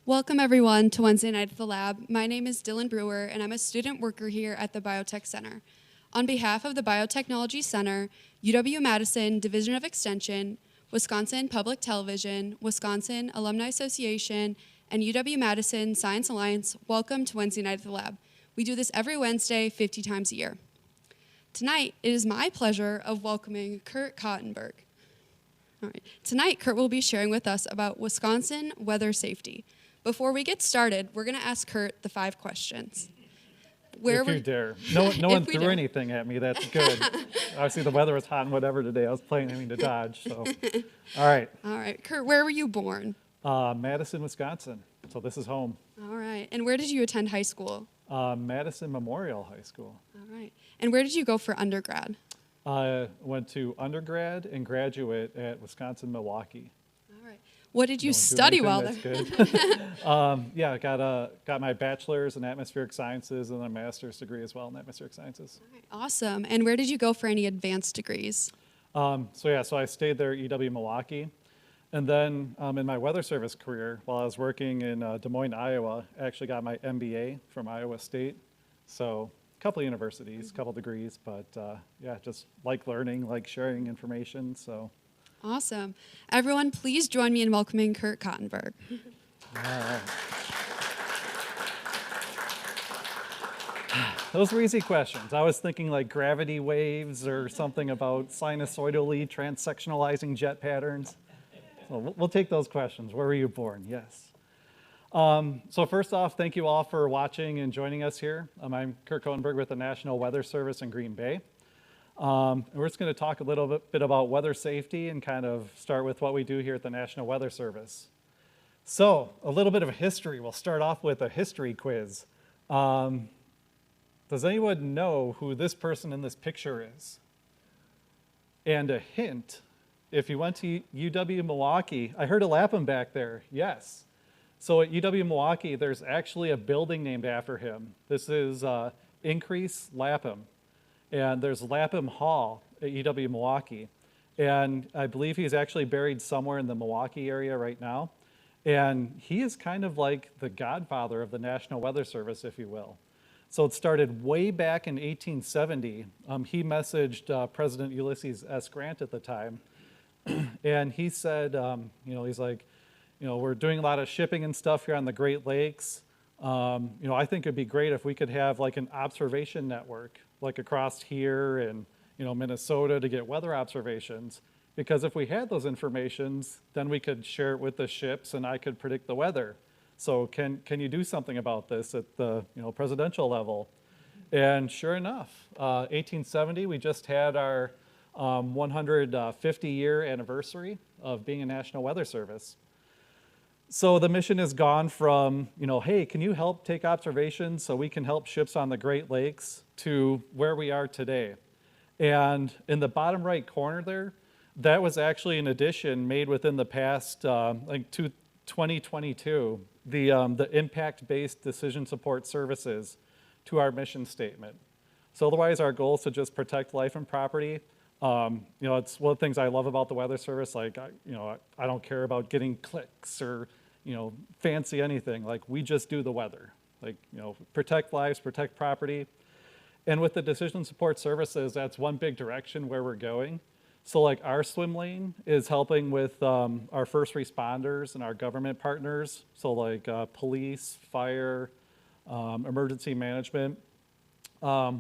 Welcome everyone to Wednesday Night at the Lab. My name is Dylan Brewer and I'm a student worker here at the Biotech Center. On behalf of the Biotechnology Center, UW-Madison Division of Extension, Wisconsin Public Television, Wisconsin Alumni Association, and UW-Madison Science Alliance, welcome to Wednesday Night at the Lab. We do this every Wednesday, 50 times a year. Tonight, it is my pleasure of welcoming Kurt Kottenberg. All right. Tonight, Kurt will be sharing with us about Wisconsin weather safety. Before we get started, we're going to ask Kurt the 5 questions. If you dare. No one threw anything at me. That's good. Obviously, the weather was hot and whatever today. I was planning to dodge. So, all right. All right. Kurt, where were you born? Madison, Wisconsin. So this is home. All right. And where did you attend high school? Madison Memorial High School. All right. And where did you go for undergrad? Went to undergrad and graduate at Wisconsin-Milwaukee. All right. What did you study while there? That's good. Yeah, got my bachelor's in atmospheric sciences and a master's degree as well in atmospheric sciences. All right. Awesome. And where did you go for any advanced degrees? So I stayed there at UW-Milwaukee. And then in my weather service career, while I was working in Des Moines, Iowa, I actually got my MBA from Iowa State. So a couple of universities, a couple degrees, but yeah, just like learning, like sharing information. So. Awesome. Everyone, please join me in welcoming Kurt Kottenberg. All right. Those were easy questions. I was thinking like gravity waves or something about sinusoidally transsectionalizing jet patterns. So we'll take those questions. Where were you born? Yes. So first off, thank you all for watching and joining us here. I'm Kurt Kottenberg with the National Weather Service in Green Bay. And we're just going to talk a little bit about weather safety and kind of start with what we do here at the National Weather Service. So a little bit of history. We'll start off with a history quiz. Does anyone know who this person in this picture is? And a hint, if you went to UW-Milwaukee, I heard a Lapham back there, yes. So at UW-Milwaukee, there's actually a building named after him. This is Increase Lapham. And there's Lapham Hall at UW-Milwaukee. And I believe he's actually buried somewhere in the Milwaukee area right now. And he is kind of like the godfather of the National Weather Service, if you will. So it started way back in 1870. He messaged President Ulysses S. Grant at the time. And he said, he's like, we're doing a lot of shipping and stuff here on the Great Lakes. I think it'd be great if we could have like an observation network, like across here and Minnesota to get weather observations. Because if we had those informations, then we could share it with the ships and I could predict the weather. So can you do something about this at the presidential level? And sure enough, 1870, we just had our 150-year anniversary of being a National Weather Service. So the mission has gone from, hey, can you help take observations so we can help ships on the Great Lakes to where we are today. And in the bottom right corner there, that was actually an addition made within the past, 2022, the impact-based decision support services to our mission statement. So otherwise, our goal is to just protect life and property. It's one of the things I love about the Weather Service. Like, I don't care about getting clicks or, fancy anything. Like, we just do the weather. Like, protect lives, protect property. And with the decision support services, that's one big direction where we're going. So like our swim lane is helping with our first responders and our government partners. So like police, fire, emergency management.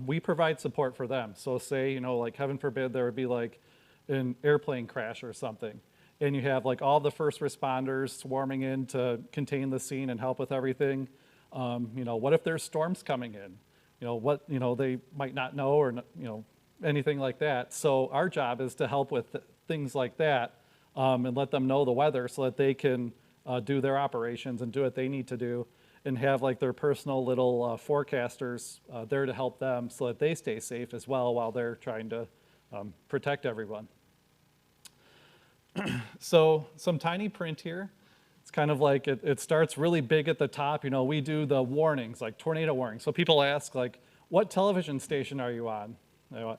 We provide support for them. So say, like heaven forbid, there would be like an airplane crash or something. And you have like all the first responders swarming in to contain the scene and help with everything. What if there's storms coming in? They might not know or, anything like that. So our job is to help with things like that and let them know the weather so that they can do their operations and do what they need to do and have like their personal little forecasters there to help them so that they stay safe as well while they're trying to protect everyone. So some tiny print here. It's kind of like it starts really big at the top. We do the warnings, like tornado warnings. So people ask, like, what television station are you on?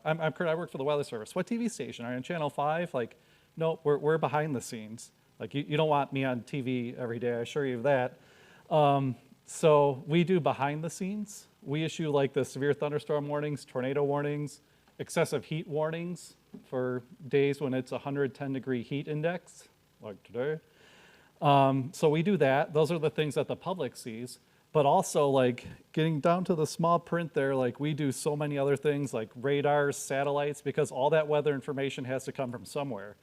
I'm Kurt, I work for the Weather Service. What TV station? Are you on Channel 5? Like, no, we're behind the scenes. Like, you don't want me on TV every day, I assure you of that. So we do behind the scenes. We issue like the severe thunderstorm warnings, tornado warnings, excessive heat warnings for days when it's 110-degree heat index, like today. So we do that. Those are the things that the public sees. But also, like, getting down to the small print there, like, we do so many other things like radars, satellites, because all that weather information has to come from somewhere.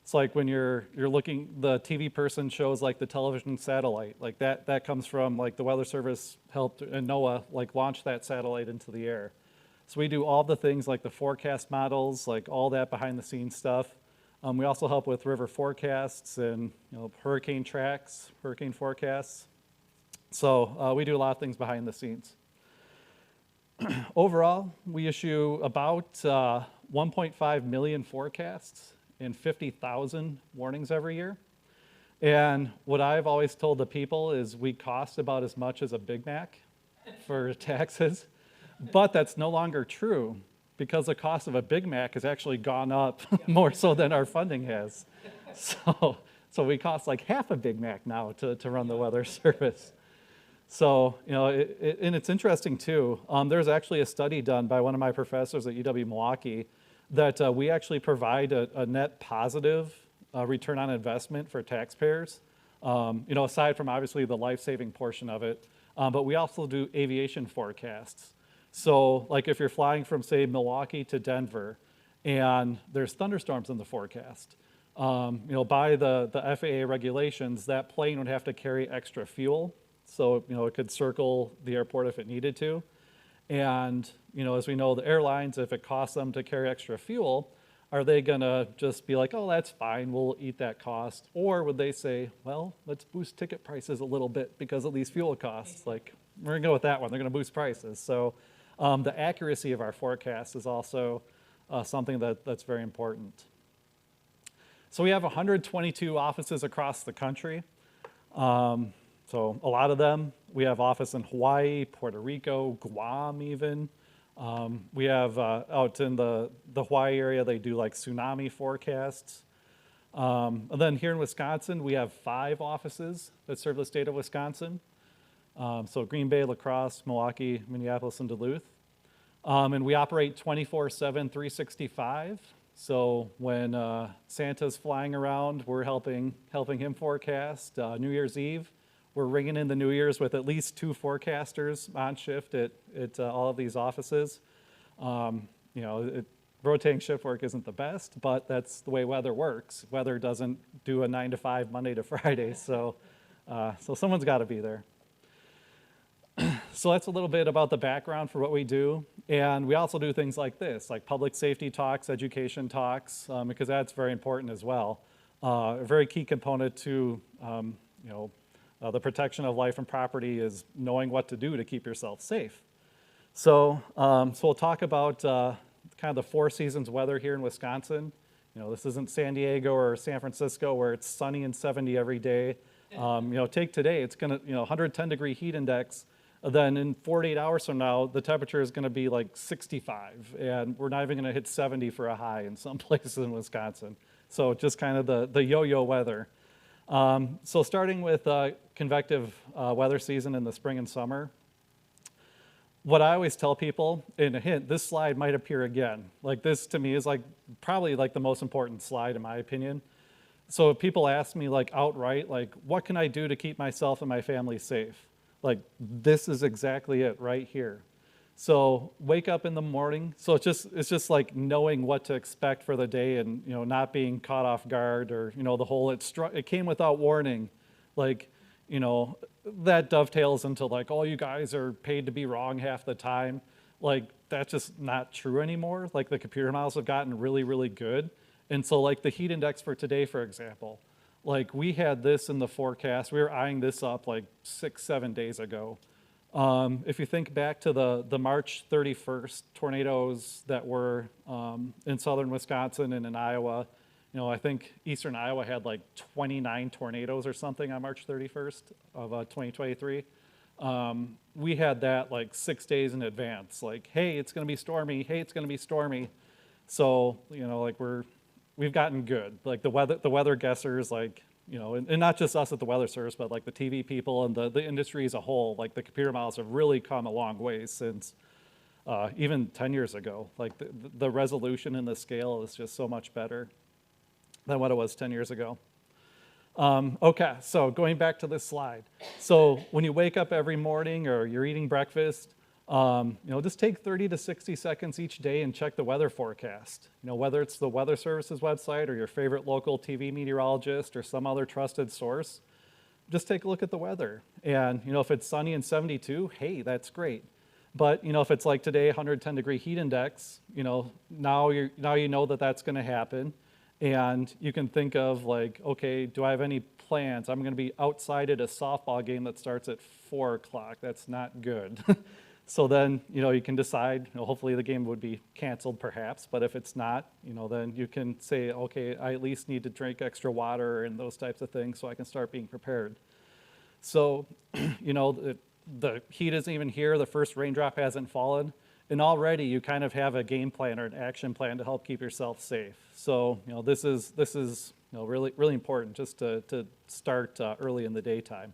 It's like when you're looking, the TV person shows like the television satellite, like that comes from like the Weather Service helped and NOAA like launch that satellite into the air. So we do all the things like the forecast models, like all that behind the scenes stuff. We also help with river forecasts and hurricane tracks, hurricane forecasts. So we do a lot of things behind the scenes. Overall, we issue about 1.5 million forecasts and 50,000 warnings every year. And what I've always told the people is we cost about as much as a Big Mac for taxes, but that's no longer true because the cost of a Big Mac has actually gone up more so than our funding has. So we cost like half a Big Mac now to run the Weather Service. So, and it's interesting too. There's actually a study done by one of my professors at UW-Milwaukee that we actually provide a net positive return on investment for taxpayers, aside from obviously the life-saving portion of it, but we also do aviation forecasts. So like if you're flying from, say, Milwaukee to Denver and there's thunderstorms in the forecast, by the FAA regulations, that plane would have to carry extra fuel. So, it could circle the airport if it needed to. And, as we know, the airlines, if it costs them to carry extra fuel, are they going to just be like, oh, that's fine, we'll eat that cost? Or would they say, well, let's boost ticket prices a little bit because of these fuel costs? Like, we're going to go with that one. They're going to boost prices. So the accuracy of our forecast is also something that's very important. So we have 122 offices across the country. So a lot of them, we have office in Hawaii, Puerto Rico, Guam even. We have out in the Hawaii area, they do like tsunami forecasts. And then here in Wisconsin, we have 5 offices that serve the state of Wisconsin. So Green Bay, La Crosse, Milwaukee, Minneapolis, and Duluth. And we operate 24/7, 365. So when Santa's flying around, we're helping him forecast. New Year's Eve, we're ringing in the New Year's with at least 2 forecasters on shift at all of these offices. Rotating shift work isn't the best, but that's the way weather works. Weather doesn't do a 9 to 5 Monday to Friday, so someone's got to be there. So that's a little bit about the background for what we do. And we also do things like this, like public safety talks, education talks, because that's very important as well. A very key component to the protection of life and property is knowing what to do to keep yourself safe. So we'll talk about kind of the 4 seasons weather here in Wisconsin. This isn't San Diego or San Francisco where it's sunny and 70 every day. Take today, it's gonna, 110-degree heat index. Then in 48 hours from now, the temperature is going to be like 65, and we're not even going to hit 70 for a high in some places in Wisconsin. So just kind of the yo-yo weather. So starting with convective weather season in the spring and summer, what I always tell people, and a hint, this slide might appear again. Like this to me is like probably like the most important slide in my opinion. So if people ask me like outright, like what can I do to keep myself and my family safe? Like this is exactly it right here. So wake up in the morning. So it's just like knowing what to expect for the day and not being caught off guard or the whole it came without warning. Like that dovetails into like, oh, you guys are paid to be wrong half the time. Like that's just not true anymore. Like the computer models have gotten really, really good. And so like the heat index for today, for example, like we had this in the forecast. We were eyeing this up like 6-7 days ago. If you think back to the March 31st tornadoes that were in southern Wisconsin and in Iowa, I think eastern Iowa had like 29 tornadoes or something on March 31st of 2023. We had that like 6 days in advance. Like, hey, it's going to be stormy. Hey, it's going to be stormy. So like we've gotten good. Like the weather guessers, like and not just us at the Weather Service, but like the TV people and the industry as a whole, like the computer models have really come a long way since even 10 years ago. Like the resolution and the scale is just so much better than what it was 10 years ago. Okay, so going back to this slide. So when you wake up every morning or you're eating breakfast, just take 30 to 60 seconds each day and check the weather forecast. Whether it's the Weather Service's website or your favorite local TV meteorologist or some other trusted source, just take a look at the weather. And, if it's sunny and 72, hey, that's great. But, if it's like today, 110 degree heat index, now you know that that's going to happen. And you can think of like, okay, do I have any plans? I'm going to be outside at a softball game that starts at 4 o'clock. That's not good. So then, you can decide, hopefully the game would be canceled perhaps, but if it's not, then you can say, okay, I at least need to drink extra water and those types of things so I can start being prepared. So, the heat isn't even here, the first raindrop hasn't fallen, and already you kind of have a game plan or an action plan to help keep yourself safe. So, this is really, really important just to start early in the daytime.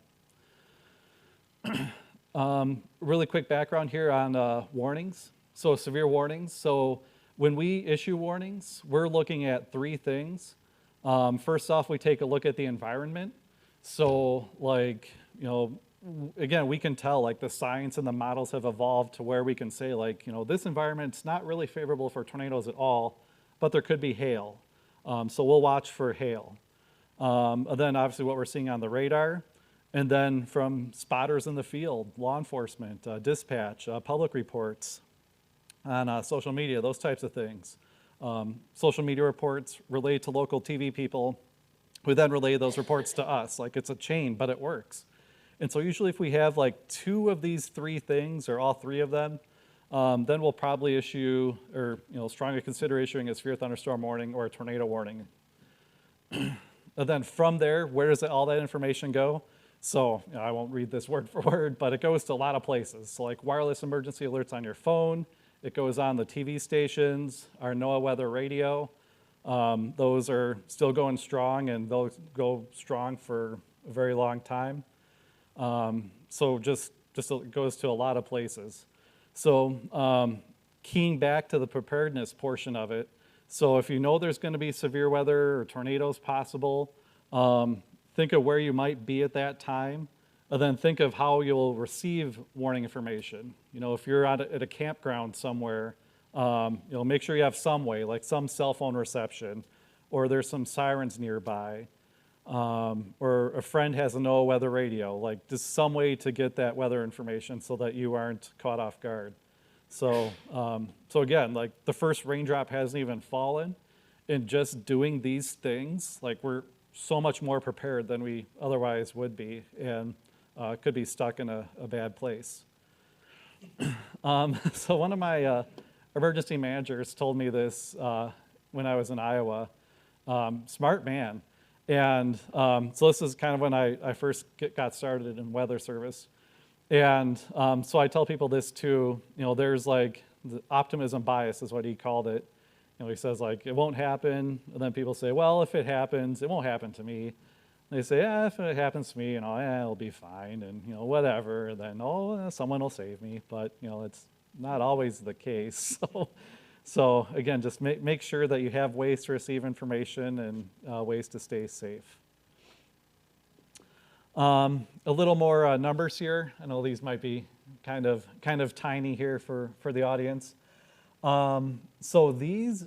Really quick background here on warnings. So severe warnings. So when we issue warnings, we're looking at 3 things. First off, we take a look at the environment. So like, again, we can tell like the science and the models have evolved to where we can say like, this environment's not really favorable for tornadoes at all, but there could be hail. So we'll watch for hail. And then obviously what we're seeing on the radar. And then from spotters in the field, law enforcement, dispatch, public reports on social media, those types of things. Social media reports relay to local TV people who then relay those reports to us. Like it's a chain, but it works. And so usually if we have like 2 of these 3 things or all 3 of them, then we'll probably issue or strongly consider issuing a severe thunderstorm warning or a tornado warning. And then from there, where does all that information go? So I won't read this word for word, but it goes to a lot of places. So like wireless emergency alerts on your phone, it goes on the TV stations, our NOAA weather radio. Those are still going strong, and they'll go strong for a very long time. So just it goes to a lot of places. So keying back to the preparedness portion of it. So if you know there's going to be severe weather or tornadoes possible, think of where you might be at that time, and then think of how you'll receive warning information. If you're at a campground somewhere, make sure you have some way, like some cell phone reception, or there's some sirens nearby, or a friend has a NOAA weather radio, like just some way to get that weather information so that you aren't caught off guard. So, so again, like the first raindrop hasn't even fallen, and just doing these things, like we're so much more prepared than we otherwise would be, and could be stuck in a bad place. So one of my emergency managers told me this when I was in Iowa. Smart man. And so this is kind of when I first got started in weather service. And so I tell people this too, there's like the optimism bias is what he called it. He says like, it won't happen. And then people say, well, if it happens, it won't happen to me. And they say, yeah, if it happens to me, it'll be fine. And, whatever. And then, someone will save me. But, it's not always the case. So again, just make sure that you have ways to receive information and ways to stay safe. A little more numbers here. I know these might be kind of tiny here for the audience. So this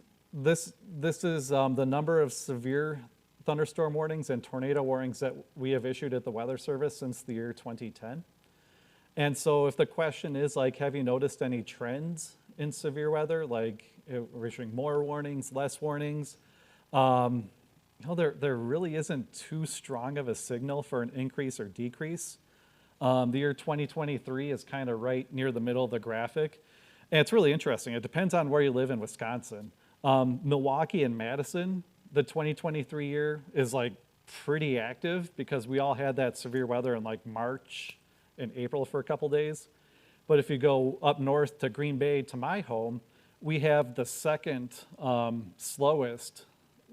is the number of severe thunderstorm warnings and tornado warnings that we have issued at the Weather Service since the year 2010. And so if the question is like, have you noticed any trends in severe weather? Like we're issuing more warnings, less warnings? There really isn't too strong of a signal for an increase or decrease. The year 2023 is kind of right near the middle of the graphic. And it's really interesting. It depends on where you live in Wisconsin. Milwaukee and Madison, the 2023 year is like pretty active because we all had that severe weather in like March and April for a couple days. But if you go up north to Green Bay, to my home, we have the second slowest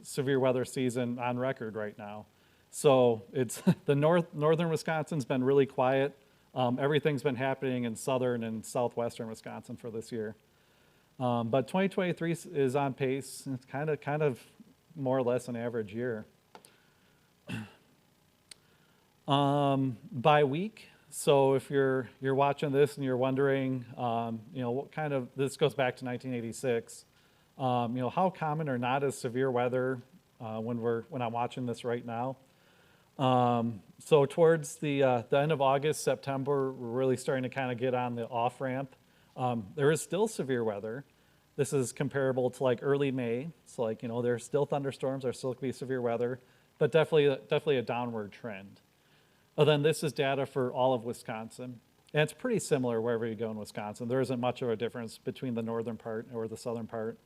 severe weather season on record right now. So it's the northern Wisconsin's been really quiet. Everything's been happening in southern and southwestern Wisconsin for this year. But 2023 is on pace. It's kind of more or less an average year. By week, so if you're watching this and you're wondering, what kind of, this goes back to 1986, how common or not is severe weather when I'm watching this right now. So towards the end of August, September, we're really starting to kind of get on the off ramp. There is still severe weather. This is comparable to like early May. So like, there's still thunderstorms, there's still could be severe weather, but definitely a downward trend. And then this is data for all of Wisconsin. And it's pretty similar wherever you go in Wisconsin. There isn't much of a difference between the northern part or the southern part.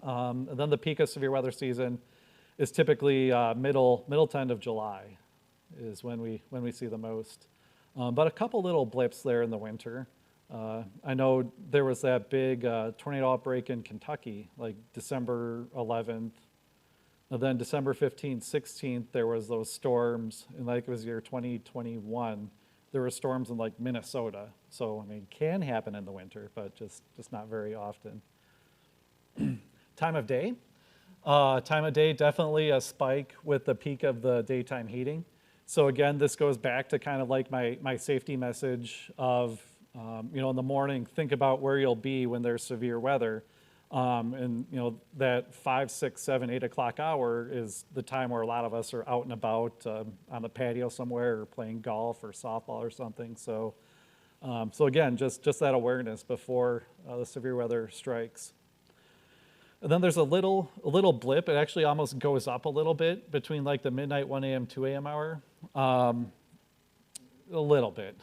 And then the peak of severe weather season is typically middle to end of July is when we see the most. But a couple little blips there in the winter. I know there was that big tornado outbreak in Kentucky, like December 11th. And then December 15th, 16th, there was those storms, and like it was year 2021, there were storms in like Minnesota. So, can happen in the winter, but just not very often. Time of day. Time of day, definitely a spike with the peak of the daytime heating. So again, this goes back to kind of like my safety message of, in the morning, think about where you'll be when there's severe weather. And that 5, 6, 7, 8 o'clock hour is the time where a lot of us are out and about on the patio somewhere or playing golf or softball or something. So, again, just that awareness before the severe weather strikes. And then there's a little blip. It actually almost goes up a little bit between like the midnight 1 a.m. 2 a.m. hour. A little bit.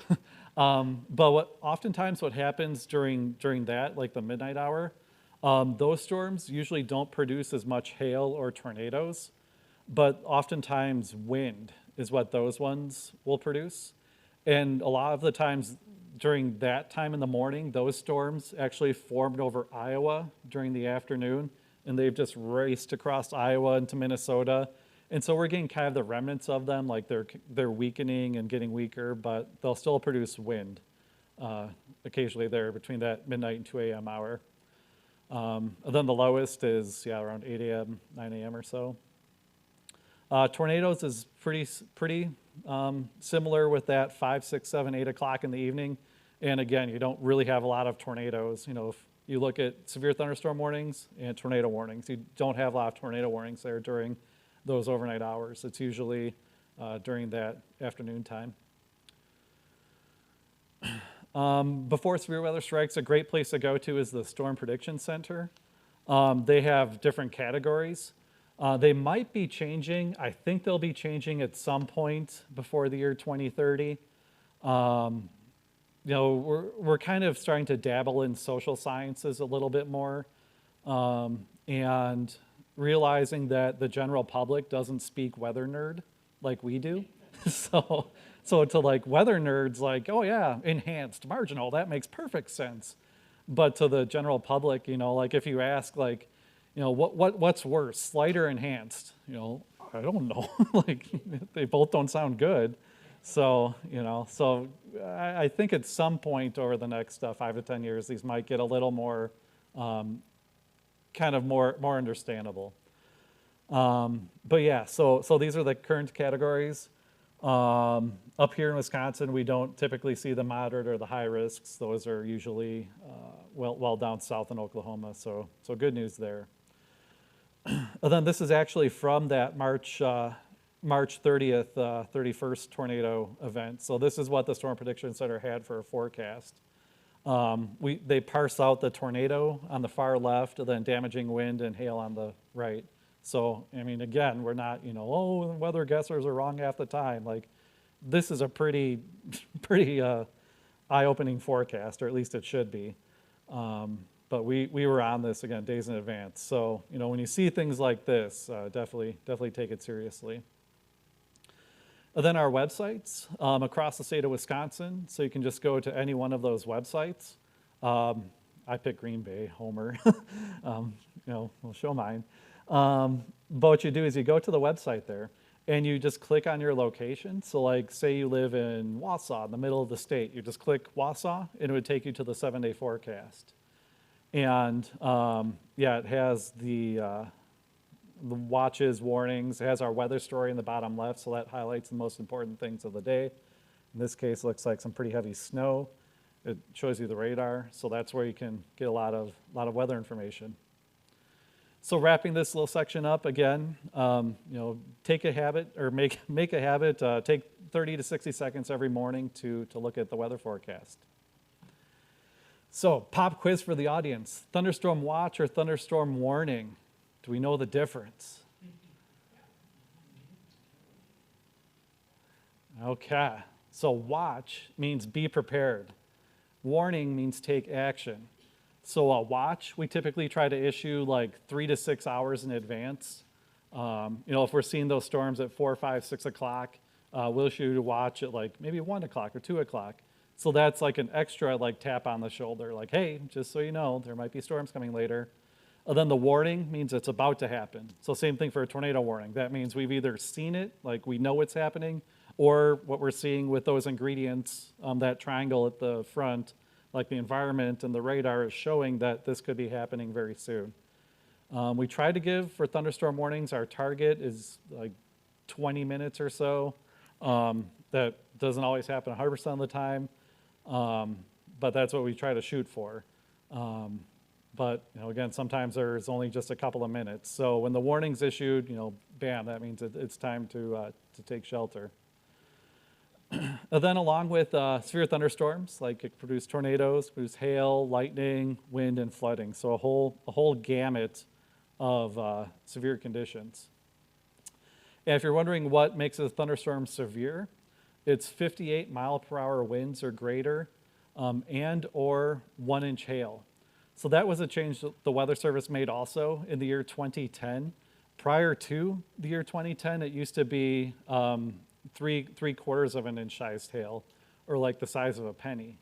But oftentimes what happens during that, like the midnight hour, those storms usually don't produce as much hail or tornadoes, but oftentimes wind is what those ones will produce. And a lot of the times during that time in the morning, those storms actually formed over Iowa during the afternoon, and they've just raced across Iowa into Minnesota. And so we're getting kind of the remnants of them, like they're weakening and getting weaker, but they'll still produce wind occasionally there between that midnight and 2 a.m. hour. And then the lowest is around 8 a.m., 9 a.m. or so. Tornadoes is pretty similar with that 5, 6, 7, 8 o'clock in the evening. And again, you don't really have a lot of tornadoes. If you look at severe thunderstorm warnings and tornado warnings, you don't have a lot of tornado warnings there during those overnight hours. It's usually during that afternoon time. Before severe weather strikes, a great place to go to is the Storm Prediction Center. They have different categories. They might be changing. I think they'll be changing at some point before the year 2030. We're kind of starting to dabble in social sciences a little bit more, and realizing that the general public doesn't speak weather nerd like we do. So to like weather nerds, like, oh yeah, enhanced, marginal, that makes perfect sense. But to the general public, like if you ask, like, what's worse, slight or enhanced? I don't know. Like they both don't sound good. So I think at some point over the next 5 to 10 years, these might get a little more, kind of more understandable. But yeah, so these are the current categories. Up here in Wisconsin, we don't typically see the moderate or the high risks. Those are usually well down south in Oklahoma. So good news there. And then this is actually from that March 30th, 31st tornado event. So this is what the Storm Prediction Center had for a forecast. They parse out the tornado on the far left, and then damaging wind and hail on the right. So, again, we're not, weather guessers are wrong half the time. Like, this is a pretty eye-opening forecast, or at least it should be. But we were on this, again, days in advance. So, when you see things like this, definitely take it seriously. And then our websites across the state of Wisconsin. So you can just go to any one of those websites. I pick Green Bay, Homer. We'll show mine. But what you do is you go to the website there, and you just click on your location. So like say you live in Wausau, in the middle of the state, you just click Wausau and it would take you to the 7-day forecast. And yeah, it has the watches, warnings, it has our weather story in the bottom left, so that highlights the most important things of the day. In this case, looks like some pretty heavy snow. It shows you the radar, so that's where you can get a lot of weather information. So wrapping this little section up again, take a habit or make a habit. Take 30 to 60 seconds every morning to look at the weather forecast. So pop quiz for the audience: thunderstorm watch or thunderstorm warning? Do we know the difference? Okay. So watch means be prepared. Warning means take action. So a watch, we typically try to issue like 3 to 6 hours in advance. If we're seeing those storms at 4, 5, 6 o'clock, we'll issue a watch at like maybe 1 o'clock or 2 o'clock. So that's like an extra like tap on the shoulder, like, hey, just so you know, there might be storms coming later. And then the warning means it's about to happen. So same thing for a tornado warning. That means we've either seen it, like we know it's happening, or what we're seeing with those ingredients, that triangle at the front, like the environment and the radar is showing that this could be happening very soon. We try to give, for thunderstorm warnings, our target is like 20 minutes or so. That doesn't always happen 100% of the time, but that's what we try to shoot for. But again, sometimes there's only just a couple of minutes. So when the warning's issued, bam, that means it's time to take shelter. And then along with severe thunderstorms, like it produce tornadoes, produce hail, lightning, wind, and flooding. So a whole gamut of severe conditions. And if you're wondering what makes a thunderstorm severe, it's 58 mile per hour winds or greater, and or 1-inch hail. So that was a change that the Weather Service made also in the year 2010. Prior to the year 2010, it used to be 3/4 of an inch sized hail, or like the size of a penny.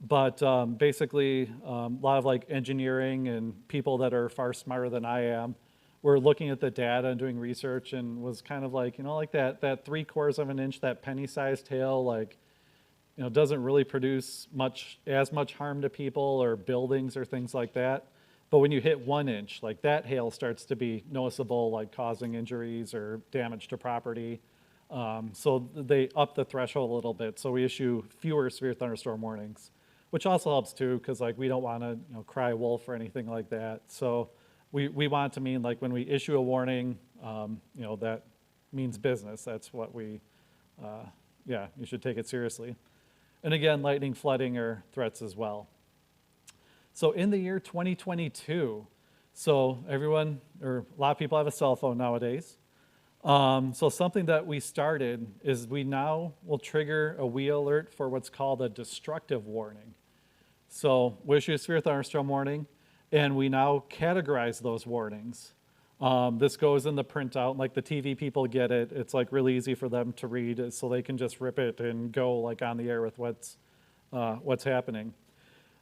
But basically, a lot of like engineering and people that are far smarter than I am were looking at the data and doing research, and was kind of like, like that 3/4 of an inch, that penny sized hail, like, doesn't really produce as much harm to people or buildings or things like that. But when you hit 1 inch, like that hail starts to be noticeable, like causing injuries or damage to property. So they up the threshold a little bit. So we issue fewer severe thunderstorm warnings, which also helps too, because like we don't want to cry wolf or anything like that. So we want it to mean like when we issue a warning, that means business. That's what you should take it seriously. And again, lightning, flooding are threats as well. So in the year 2022, so everyone, or a lot of people have a cell phone nowadays. So something that we started is we now will trigger a WE alert for what's called a destructive warning. So we issue a severe thunderstorm warning, and we now categorize those warnings. This goes in the printout, like the TV people get it. It's like really easy for them to read, so they can just rip it and go like on the air with what's happening.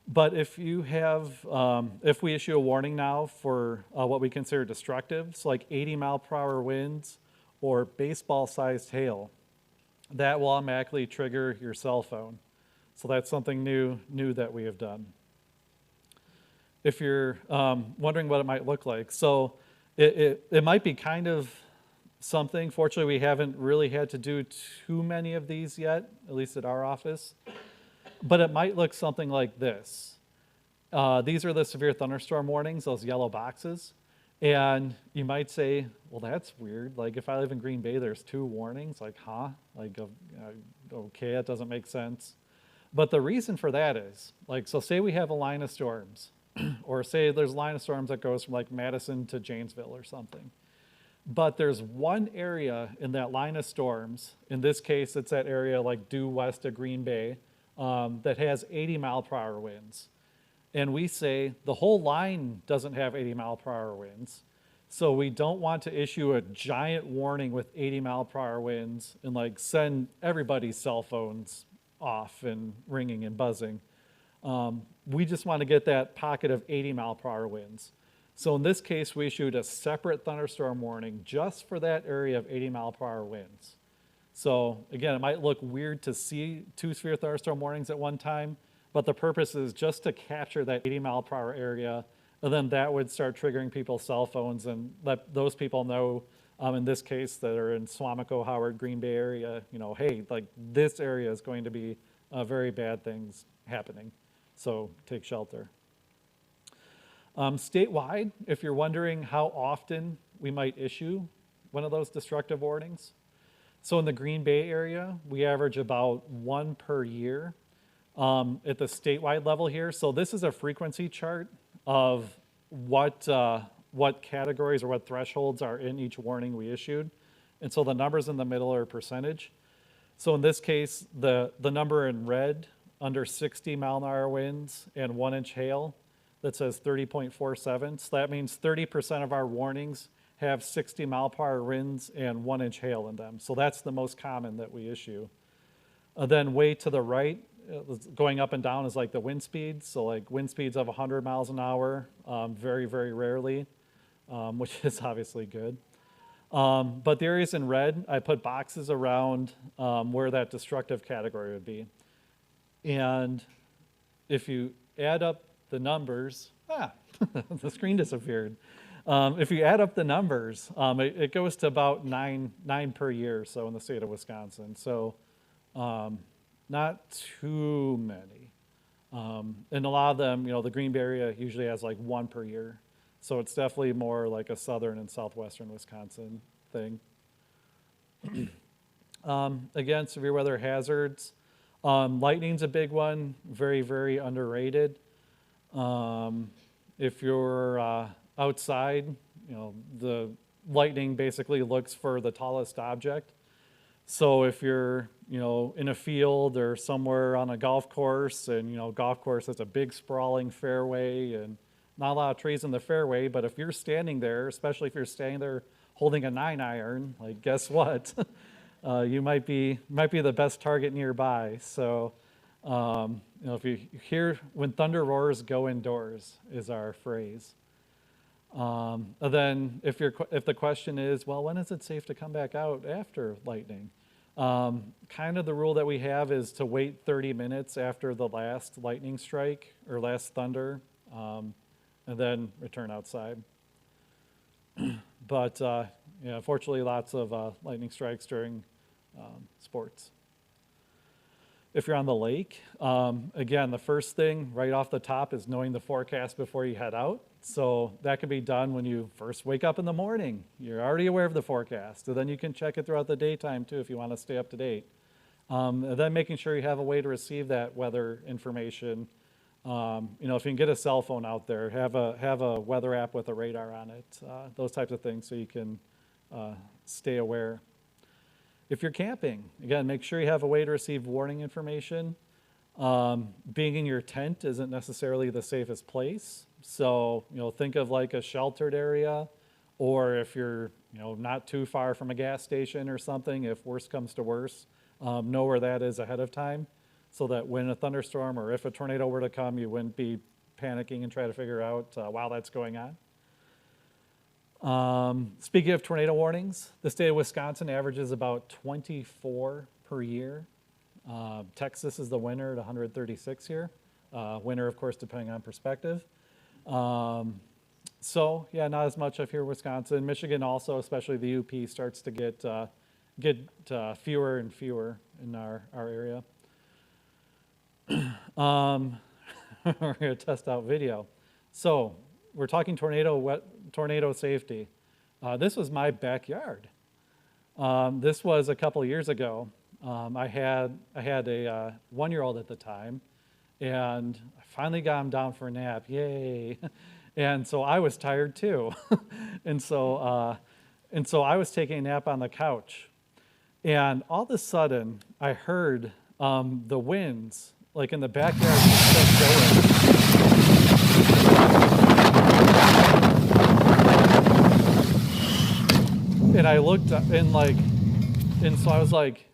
But if you have, if we issue a warning now for what we consider destructive, so like 80 mile per hour winds or baseball-sized hail, that will automatically trigger your cell phone. So that's something new that we have done. If you're wondering what it might look like, so it might be kind of something. Fortunately, we haven't really had to do too many of these yet, at least at our office. But it might look something like this. These are the severe thunderstorm warnings, those yellow boxes. And you might say, well, that's weird. Like if I live in Green Bay, there's 2 warnings. Like, huh? Like, okay, that doesn't make sense. But the reason for that is, like, so say we have a line of storms, or say there's a line of storms that goes from like Madison to Janesville or something. But there's one area in that line of storms, in this case, it's that area like due west of Green Bay, that has 80 mile per hour winds. And we say the whole line doesn't have 80 mile per hour winds. So we don't want to issue a giant warning with 80 mile per hour winds and like send everybody's cell phones off and ringing and buzzing. We just want to get that pocket of 80 mile per hour winds. So in this case, we issued a separate thunderstorm warning just for that area of 80-mile-per-hour winds. So again, it might look weird to see two severe thunderstorm warnings at one time, but the purpose is just to capture that 80-mile-per-hour area, and then that would start triggering people's cell phones and let those people know, in this case, that are in Swamico, Howard, Green Bay area, hey, like this area is going to be very bad things happening, so take shelter. Statewide, if you're wondering how often we might issue one of those destructive warnings, so in the Green Bay area, we average about one per year at the statewide level here. So this is a frequency chart of what categories or what thresholds are in each warning we issued. And so the numbers in the middle are percentage. So in this case, the number in red under 60-mile-an-hour winds and 1-inch hail, that says 30.47. So that means 30% of our warnings have 60-mile-per-hour winds and 1-inch hail in them. So that's the most common that we issue. Then way to the right, going up and down is like the wind speeds. So like wind speeds of 100 miles an hour, very, very rarely, which is obviously good. But the areas in red, I put boxes around where that destructive category would be. And if you add up the numbers, the screen disappeared. If you add up the numbers, it goes to about nine per year, so in the state of Wisconsin. So not too many. And a lot of them, the Green Bay area usually has like one per year. So it's definitely more like a southern and southwestern Wisconsin thing. Again, severe weather hazards. Lightning's a big one, very, very underrated. If you're outside, the lightning basically looks for the tallest object. So if you're, in a field or somewhere on a golf course, and, golf course has a big sprawling fairway and not a lot of trees in the fairway, but if you're standing there, especially if you're standing there holding a 9-iron, like guess what? You might be the best target nearby. So, if you hear when thunder roars, go indoors is our phrase. And then if the question is, well, when is it safe to come back out after lightning? Kind of the rule that we have is to wait 30 minutes after the last lightning strike or last thunder, and then return outside. But unfortunately, lots of lightning strikes during sports. If you're on the lake, again, the first thing right off the top is knowing the forecast before you head out. So that can be done when you first wake up in the morning. You're already aware of the forecast. And then you can check it throughout the daytime too if you want to stay up to date. And then making sure you have a way to receive that weather information. If you can get a cell phone out there, have a weather app with a radar on it, those types of things so you can stay aware. If you're camping, again, make sure you have a way to receive warning information. Being in your tent isn't necessarily the safest place. So, think of like a sheltered area, or if you're, not too far from a gas station or something, if worse comes to worse, know where that is ahead of time so that when a thunderstorm or if a tornado were to come, you wouldn't be panicking and try to figure out while that's going on. Speaking of tornado warnings, the state of Wisconsin averages about 24 per year. Texas is the winner at 136 here. Winner, of course, depending on perspective. So, yeah, not as much up here in Wisconsin. Michigan also, especially the UP, starts to get fewer and fewer in our area. We're going to test out video. So, we're talking tornado safety. This was my backyard. This was a couple years ago. I had a 1-year-old at the time, and I finally got him down for a nap. Yay! And so I was tired too, and so I was taking a nap on the couch, and all of a sudden I heard the winds like in the backyard just going. And I looked and so I was like,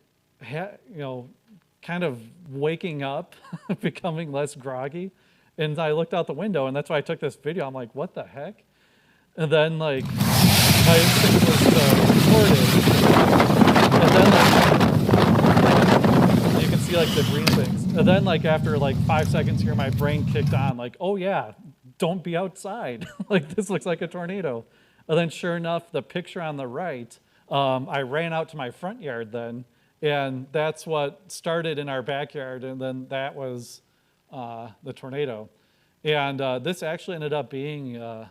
kind of waking up, becoming less groggy. And I looked out the window, and that's why I took this video. I'm like, what the heck? And then like my instinct was to record it. And then like you can see like the green things. And then like after like 5 seconds here, my brain kicked on like, oh yeah, don't be outside. Like this looks like a tornado. And then sure enough, the picture on the right, I ran out to my front yard then, and that's what started in our backyard, and then that was the tornado. And this actually ended up being, I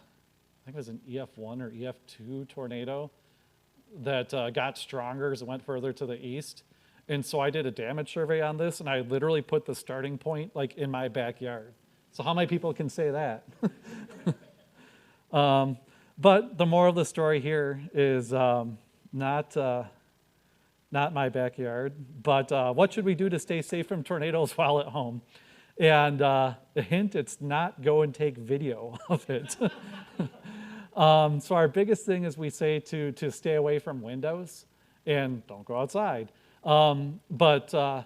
think it was an EF1 or EF2 tornado that got stronger as it went further to the east. And so I did a damage survey on this, and I literally put the starting point like in my backyard. So how many people can say that? But the moral of the story here is not my backyard, but what should we do to stay safe from tornadoes while at home? And a hint, it's not go and take video of it. So our biggest thing is we say to stay away from windows and don't go outside. So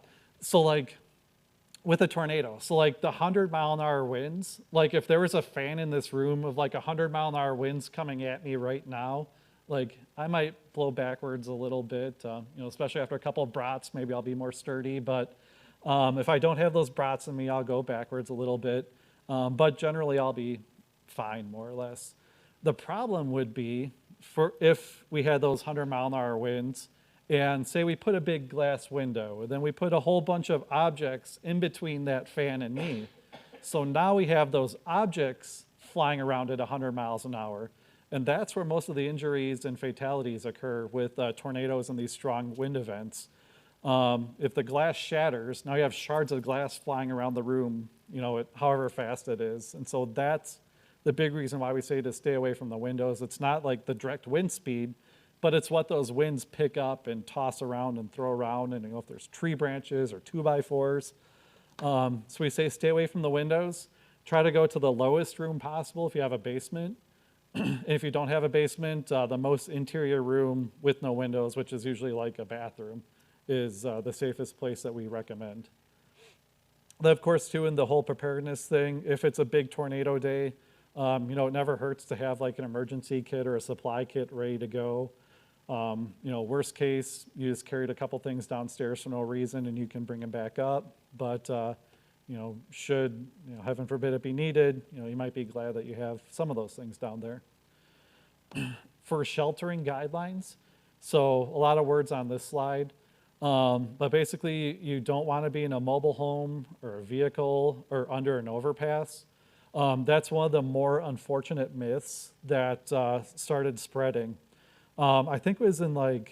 like with a tornado, so like the 100-mile-an-hour winds, like if there was a fan in this room of like 100-mile-an-hour winds coming at me right now, like I might blow backwards a little bit, especially after a couple of brats, maybe I'll be more sturdy, but if I don't have those brats in me, I'll go backwards a little bit, but generally I'll be fine, more or less. The problem would be for if we had those 100-mile-an-hour winds, and say we put a big glass window, and then we put a whole bunch of objects in between that fan and me. So now we have those objects flying around at 100 miles an hour, and that's where most of the injuries and fatalities occur with tornadoes and these strong wind events. If the glass shatters, now you have shards of glass flying around the room, however fast it is. And so that's the big reason why we say to stay away from the windows. It's not like the direct wind speed, but it's what those winds pick up and toss around and throw around, and if there's tree branches or 2x4s. So we say stay away from the windows. Try to go to the lowest room possible if you have a basement. And if you don't have a basement, the most interior room with no windows, which is usually like a bathroom, is the safest place that we recommend. Then of course too, in the whole preparedness thing, if it's a big tornado day, it never hurts to have like an emergency kit or a supply kit ready to go. Worst case, you just carried a couple things downstairs for no reason and you can bring them back up. But, should, heaven forbid it be needed, you might be glad that you have some of those things down there. For sheltering guidelines, so a lot of words on this slide, but basically you don't want to be in a mobile home or a vehicle or under an overpass. That's one of the more unfortunate myths that started spreading. I think it was in I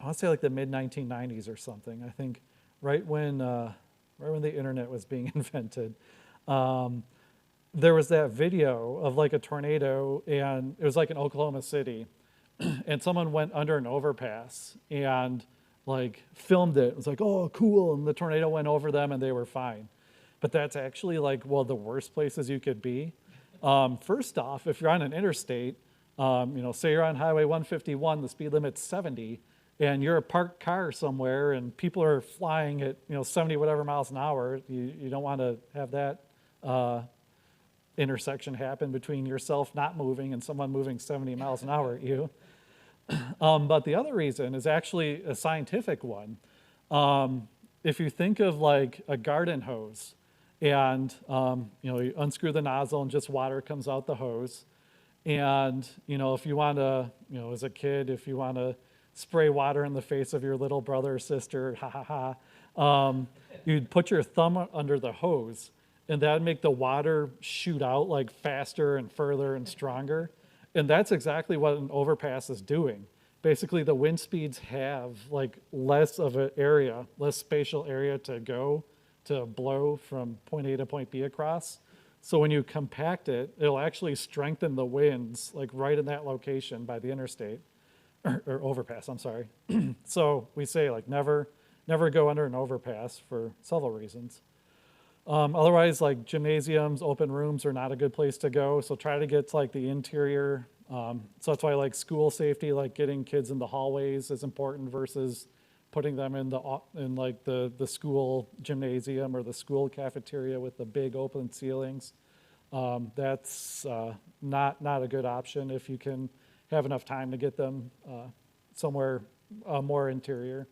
want to say like the mid-1990s or something. I think right when the internet was being invented, there was that video of like a tornado, and it was like in Oklahoma City, and someone went under an overpass and like filmed it. It was like, oh, cool, and the tornado went over them and they were fine. But that's actually like one of the worst places you could be. First off, if you're on an interstate, say you're on Highway 151, the speed limit's 70, and you're a parked car somewhere and people are flying at 70 whatever miles an hour, you don't want to have that intersection happen between yourself not moving and someone moving 70 miles an hour at you. But the other reason is actually a scientific one. If you think of like a garden hose, and you unscrew the nozzle and just water comes out the hose, and if you want to, as a kid, if you want to spray water in the face of your little brother or sister, you'd put your thumb under the hose, and that would make the water shoot out like faster and further and stronger. And that's exactly what an overpass is doing. Basically, the wind speeds have like less of an area, less spatial area to go to blow from point A to point B across. So when you compact it, it'll actually strengthen the winds like right in that location by the interstate, or overpass, I'm sorry. So we say like never go under an overpass for several reasons. Otherwise, like gymnasiums, open rooms are not a good place to go. So try to get to like the interior. So that's why like school safety, like getting kids in the hallways is important versus putting them in the school gymnasium or the school cafeteria with the big open ceilings. That's not a good option if you can have enough time to get them somewhere more interior.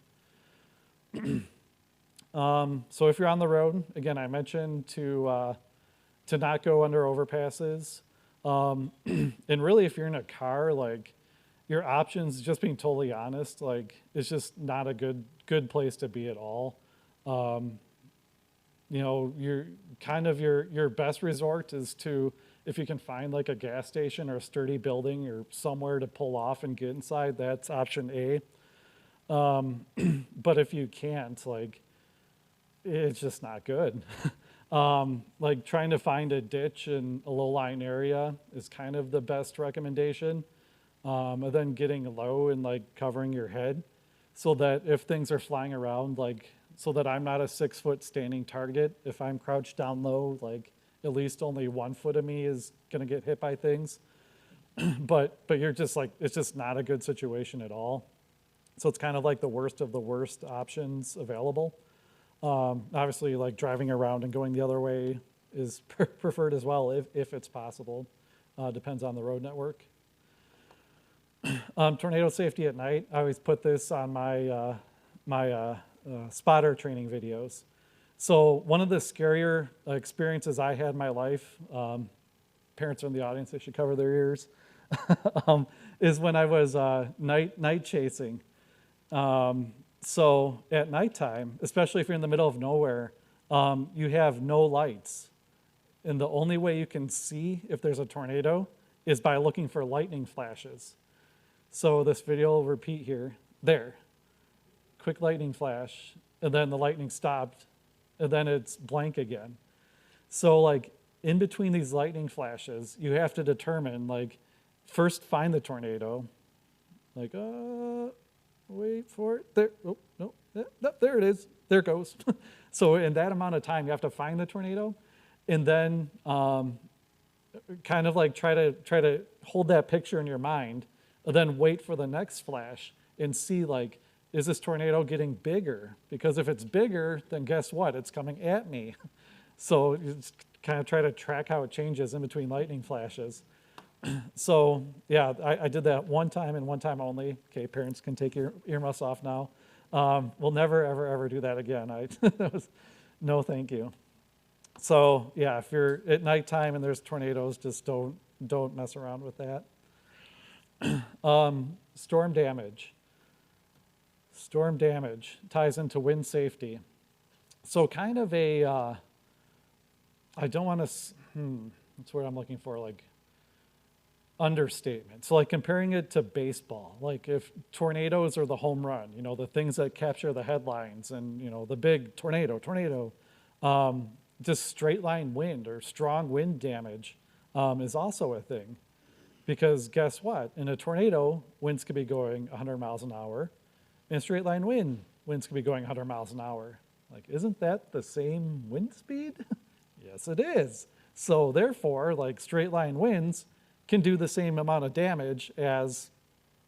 So if you're on the road, again, I mentioned to not go under overpasses. And really, if you're in a car, like your options, just being totally honest, like it's just not a good place to be at all. You know, your best resort is to, if you can find like a gas station or a sturdy building or somewhere to pull off and get inside, that's option A. But if you can't, like, it's just not good. Like trying to find a ditch in a low-lying area is kind of the best recommendation. And then getting low and like covering your head so that if things are flying around, like, so that I'm not a 6-foot standing target. If I'm crouched down low, like at least only 1 foot of me is gonna get hit by things. But you're just like, it's just not a good situation at all. So it's kind of like the worst of the worst options available. Obviously, like driving around and going the other way is preferred as well if it's possible. Depends on the road network. Tornado safety at night. I always put this on my spotter training videos. So one of the scarier experiences I had in my life, parents are in the audience, they should cover their ears, is when I was night chasing. So at nighttime, especially if you're in the middle of nowhere, you have no lights. And the only way you can see if there's a tornado is by looking for lightning flashes. So this video will repeat here. There. Quick lightning flash, and then the lightning stopped, and then it's blank again. So like in between these lightning flashes, you have to determine, like, first find the tornado, like, wait for it, there, oh, no, there it is, there it goes. So in that amount of time, you have to find the tornado, and then kind of like try to hold that picture in your mind, and then wait for the next flash and see, like, is this tornado getting bigger? Because if it's bigger, then guess what? It's coming at me. So you just kind of try to track how it changes in between lightning flashes. So yeah, I did that one time and one time only. Okay, parents can take your earmuffs off now. We'll never, ever do that again. That was, no thank you. So yeah, if you're at nighttime and there's tornadoes, just don't mess around with that. Storm damage. Storm damage ties into wind safety. So kind of a, I don't want to, that's what I'm looking for, like understatement. So like comparing it to baseball, like if tornadoes are the home run, you know, the things that capture the headlines and, you know, the big tornado, just straight line wind or strong wind damage is also a thing. Because guess what? In a tornado, winds could be going 100 miles an hour. In a straight line wind, winds could be going 100 miles an hour. Like, isn't that the same wind speed? Yes, it is. So therefore, like straight line winds can do the same amount of damage as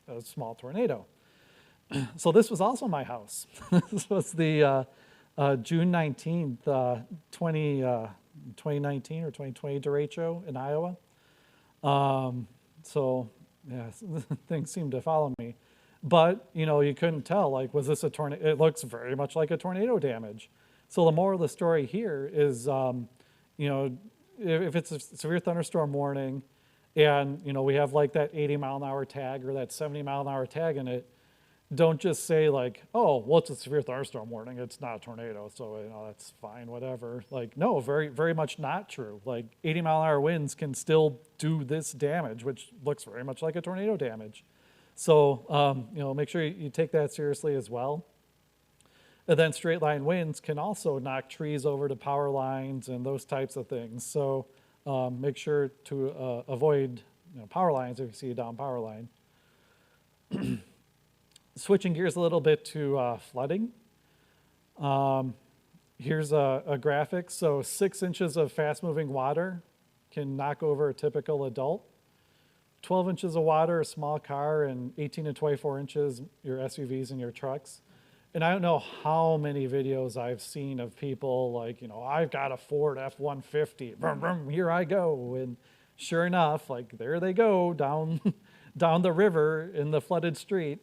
a small tornado. So this was also my house. This was the June 19th, 2019 or 2020 derecho in Iowa. So yeah, things seem to follow me. But, you know, you couldn't tell, like, was this a tornado? It looks very much like a tornado damage. So the moral of the story here is, you know, if it's a severe thunderstorm warning and, you know, we have like that 80 mile an hour tag or that 70 mile an hour tag in it, don't just say like, oh, well, it's a severe thunderstorm warning. It's not a tornado, so, you know, that's fine, whatever. Like, no, very, very much not true. Like 80 mile an hour winds can still do this damage, which looks very much like a tornado damage. So, you know, make sure you take that seriously as well. And then straight line winds can also knock trees over to power lines and those types of things. So make sure to avoid, you know, power lines if you see a down power line. Switching gears a little bit to flooding. Here's a graphic. So 6 inches of fast moving water can knock over a typical adult. 12 inches of water, a small car, and 18 to 24 inches, your SUVs and your trucks. And I don't know how many videos I've seen of people like, you know, I've got a Ford F-150, vroom, vroom, here I go, and sure enough, like there they go down down the river in the flooded street.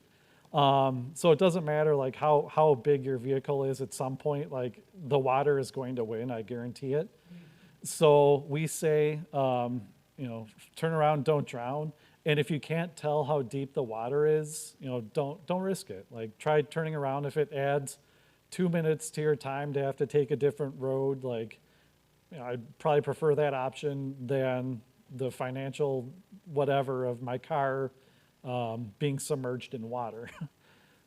So it doesn't matter like how big your vehicle is at some point, like the water is going to win, I guarantee it. So we say, turn around, don't drown. And if you can't tell how deep the water is, don't risk it. Like try turning around. If it adds 2 minutes to your time to have to take a different road, like, I'd probably prefer that option than the financial whatever of my car being submerged in water.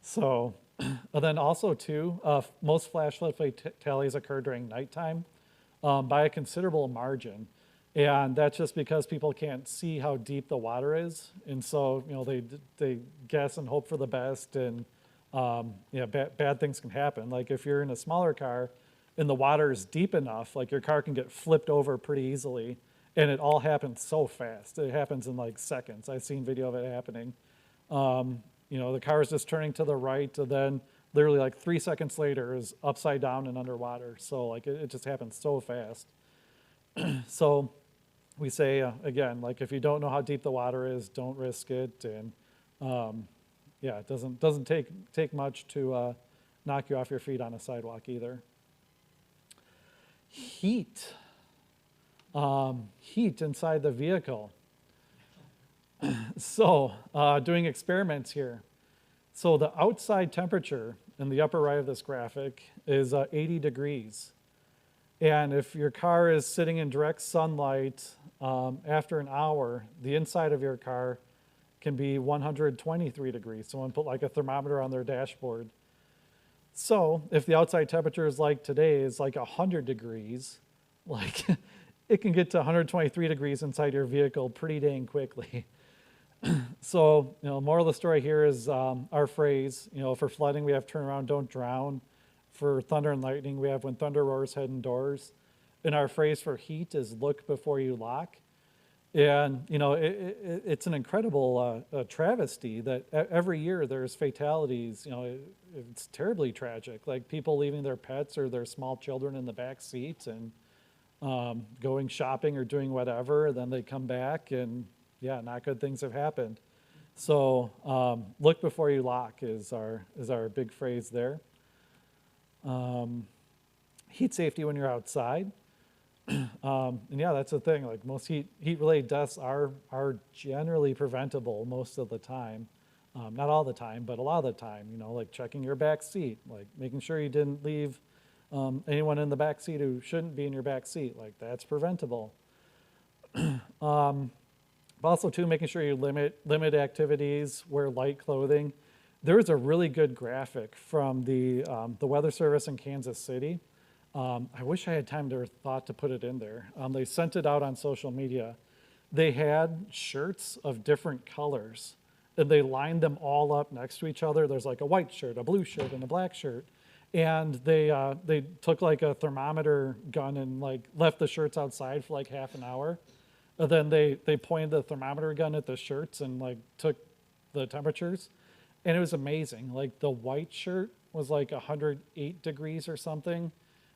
So, and then also too, most flash flood fatalities occur during nighttime by a considerable margin. And that's just because people can't see how deep the water is. And so, they guess and hope for the best, and bad things can happen. Like if you're in a smaller car and the water is deep enough, like your car can get flipped over pretty easily. And it all happens so fast. It happens in like seconds. I've seen video of it happening. The car is just turning to the right, and then literally like 3 seconds later is upside down and underwater. So like it just happens so fast. So we say, again, like if you don't know how deep the water is, don't risk it. And it doesn't take much to knock you off your feet on a sidewalk either. Heat. Heat inside the vehicle. So doing experiments here. So the outside temperature in the upper right of this graphic is 80 degrees. And if your car is sitting in direct sunlight after an hour, the inside of your car can be 123 degrees. Someone put like a thermometer on their dashboard. So if the outside temperature is like today is like 100 degrees, like it can get to 123 degrees inside your vehicle pretty dang quickly. So, moral of the story here is our phrase, for flooding we have turn around, don't drown. For thunder and lightning we have when thunder roars, head indoors. And our phrase for heat is look before you lock. And, it's an incredible travesty that every year there's fatalities. It's terribly tragic, like people leaving their pets or their small children in the back seats and going shopping or doing whatever, then they come back and not good things have happened. So look before you lock is our big phrase there. Heat safety when you're outside. That's the thing, like most heat-related deaths are generally preventable most of the time. Not all the time, but a lot of the time, like checking your back seat, like making sure you didn't leave anyone in the back seat who shouldn't be in your back seat, like that's preventable. Also too, making sure you limit activities, wear light clothing. There is a really good graphic from the Weather Service in Kansas City. I wish I had time or thought to put it in there. They sent it out on social media. They had shirts of different colors, and they lined them all up next to each other. There's like a white shirt, a blue shirt, and a black shirt. And they took like a thermometer gun and like left the shirts outside for like half an hour. And then they pointed the thermometer gun at the shirts and like took the temperatures. And it was amazing. Like the white shirt was like 108 degrees or something.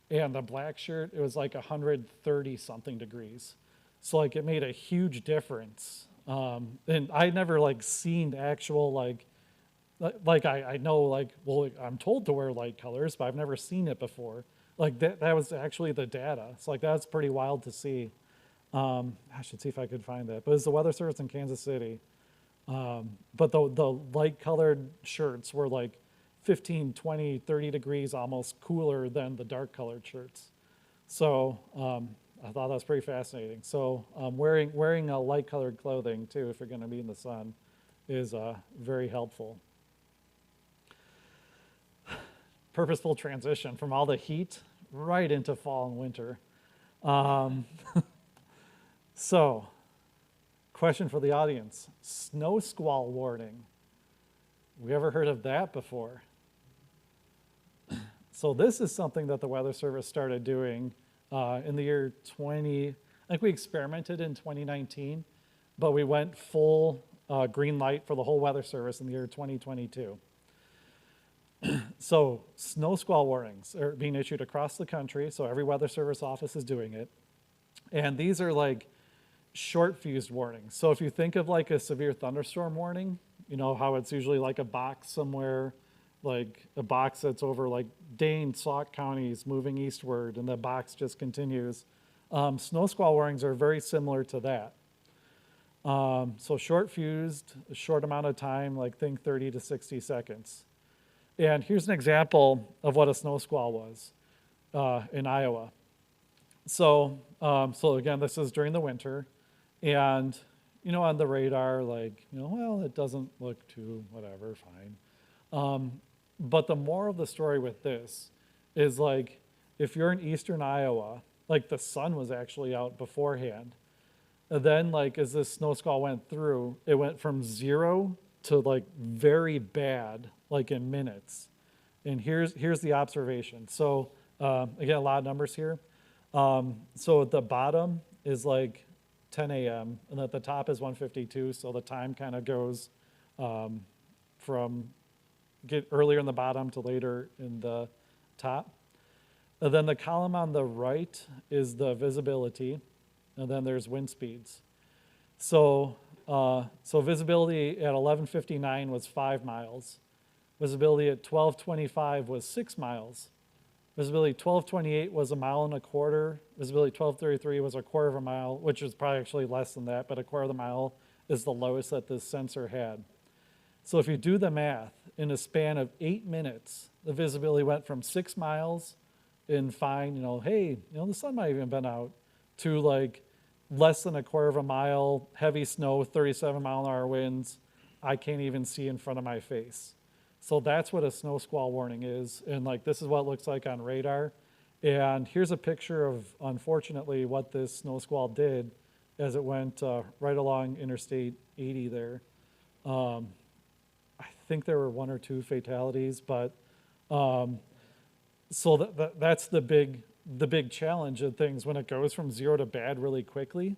And the black shirt, it was like 130 something degrees. So like it made a huge difference. And I never like seen actual I know like, well, I'm told to wear light colors, but I've never seen it before. Like that was actually the data. It's like, that's pretty wild to see. I should see if I could find that. But it's the Weather Service in Kansas City. But the light colored shirts were like 15, 20, 30 degrees almost cooler than the dark colored shirts. So I thought that was pretty fascinating. So wearing a light colored clothing too, if you're gonna be in the sun, is very helpful. Purposeful transition from all the heat right into fall and winter. So, question for the audience, snow squall warning. We ever heard of that before? So this is something that the Weather Service started doing in the year I think we experimented in 2019, but we went full green light for the whole Weather Service in the year 2022. So snow squall warnings are being issued across the country, so every Weather Service office is doing it. And these are like short fused warnings. So if you think of like a severe thunderstorm warning, you know how it's usually like a box somewhere, like a box that's over like Dane, Sauk counties moving eastward, and the box just continues. Snow squall warnings are very similar to that. So short fused, a short amount of time, like think 30 to 60 seconds. And here's an example of what a snow squall was in Iowa. So again, this is during the winter, and on the radar, like well, it doesn't look too whatever, fine. But the moral of the story with this is like, if you're in eastern Iowa, like the sun was actually out beforehand. And then like as this snow squall went through, it went from 0 to like very bad, like in minutes. And here's the observation. So again, a lot of numbers here. So at the bottom is like 10 a.m. and at the top is 1:52. So the time kind of goes from get earlier in the bottom to later in the top. And then the column on the right is the visibility, and then there's wind speeds. So visibility at 11:59 was 5 miles. Visibility at 12:25 was 6 miles. Visibility 12:28 was 1.25 miles. Visibility 12:33 was 1/4 mile, which is probably actually less than that, but 1/4 mile is the lowest that this sensor had. So if you do the math, in a span of 8 minutes, the visibility went from 6 miles in fine, hey, the sun might have even been out, to like less than 1/4 mile, heavy snow, 37-mile-an-hour winds. I can't even see in front of my face. So that's what a snow squall warning is. And like, this is what it looks like on radar. And here's a picture of, unfortunately, what this snow squall did as it went right along Interstate 80 there. I think there were 1 or 2 fatalities, but so that's the big challenge of things when it goes from 0 to bad really quickly.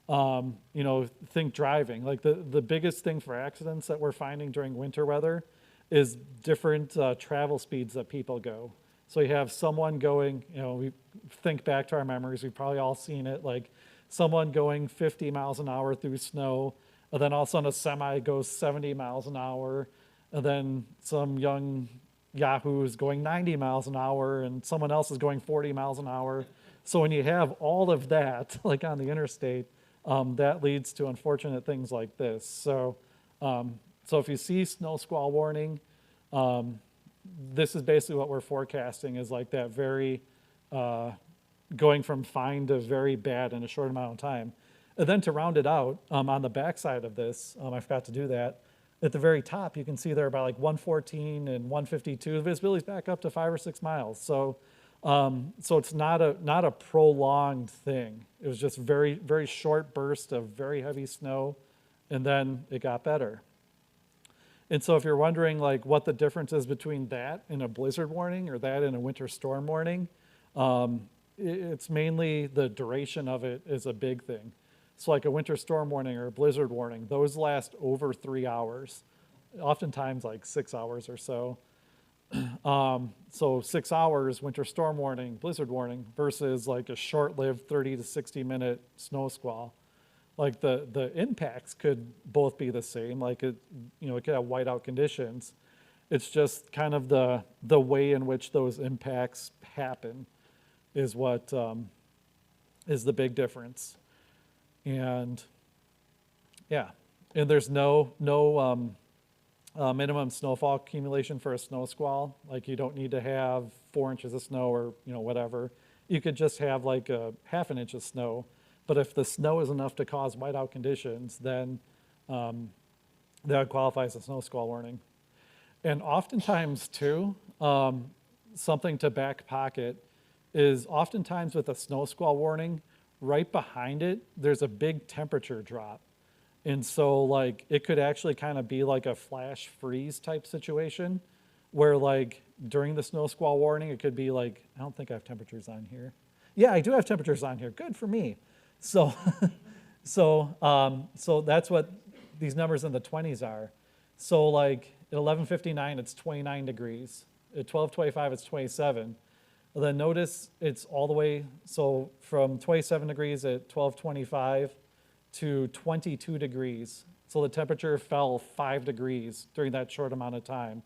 Think driving. Like the biggest thing for accidents that we're finding during winter weather is different travel speeds that people go. So you have someone going, we think back to our memories, we've probably all seen it, like someone going 50 miles an hour through snow, and then all of a sudden a semi goes 70 miles an hour, and then some young Yahoo is going 90 miles an hour, and someone else is going 40 miles an hour. So when you have all of that, like on the interstate, that leads to unfortunate things like this. So if you see snow squall warning, this is basically what we're forecasting, is like that very going from fine to very bad in a short amount of time. And then to round it out, on the backside of this, I forgot to do that, at the very top, you can see there about like 114 and 152. The visibility's back up to 5 or 6 miles. So it's not a prolonged thing. It was just very, very short burst of very heavy snow, and then it got better. And so if you're wondering like what the difference is between that and a blizzard warning or that and a winter storm warning, it's mainly the duration of it is a big thing. So like a winter storm warning or a blizzard warning, those last over 3 hours, oftentimes like 6 hours or so. So 6 hours, winter storm warning, blizzard warning, versus like a short-lived 30 to 60-minute snow squall. Like the impacts could both be the same. Like it could have whiteout conditions. It's just kind of the way in which those impacts happen is what is the big difference. And yeah, and there's no minimum snowfall accumulation for a snow squall. Like you don't need to have 4 inches of snow or whatever. You could just have like a 1/2 inch of snow. But if the snow is enough to cause whiteout conditions, then that qualifies as a snow squall warning. And oftentimes too, something to back pocket is oftentimes with a snow squall warning, right behind it, there's a big temperature drop. And so like it could actually kind of be like a flash freeze type situation where like during the snow squall warning, it could be like, I don't think I have temperatures on here. Yeah, I do have temperatures on here. Good for me. So that's what these numbers in the 20s are. So like at 11:59, it's 29 degrees. At 12:25, it's 27. And then notice it's all the way, so from 27 degrees at 12:25 to 22 degrees. So the temperature fell 5 degrees during that short amount of time.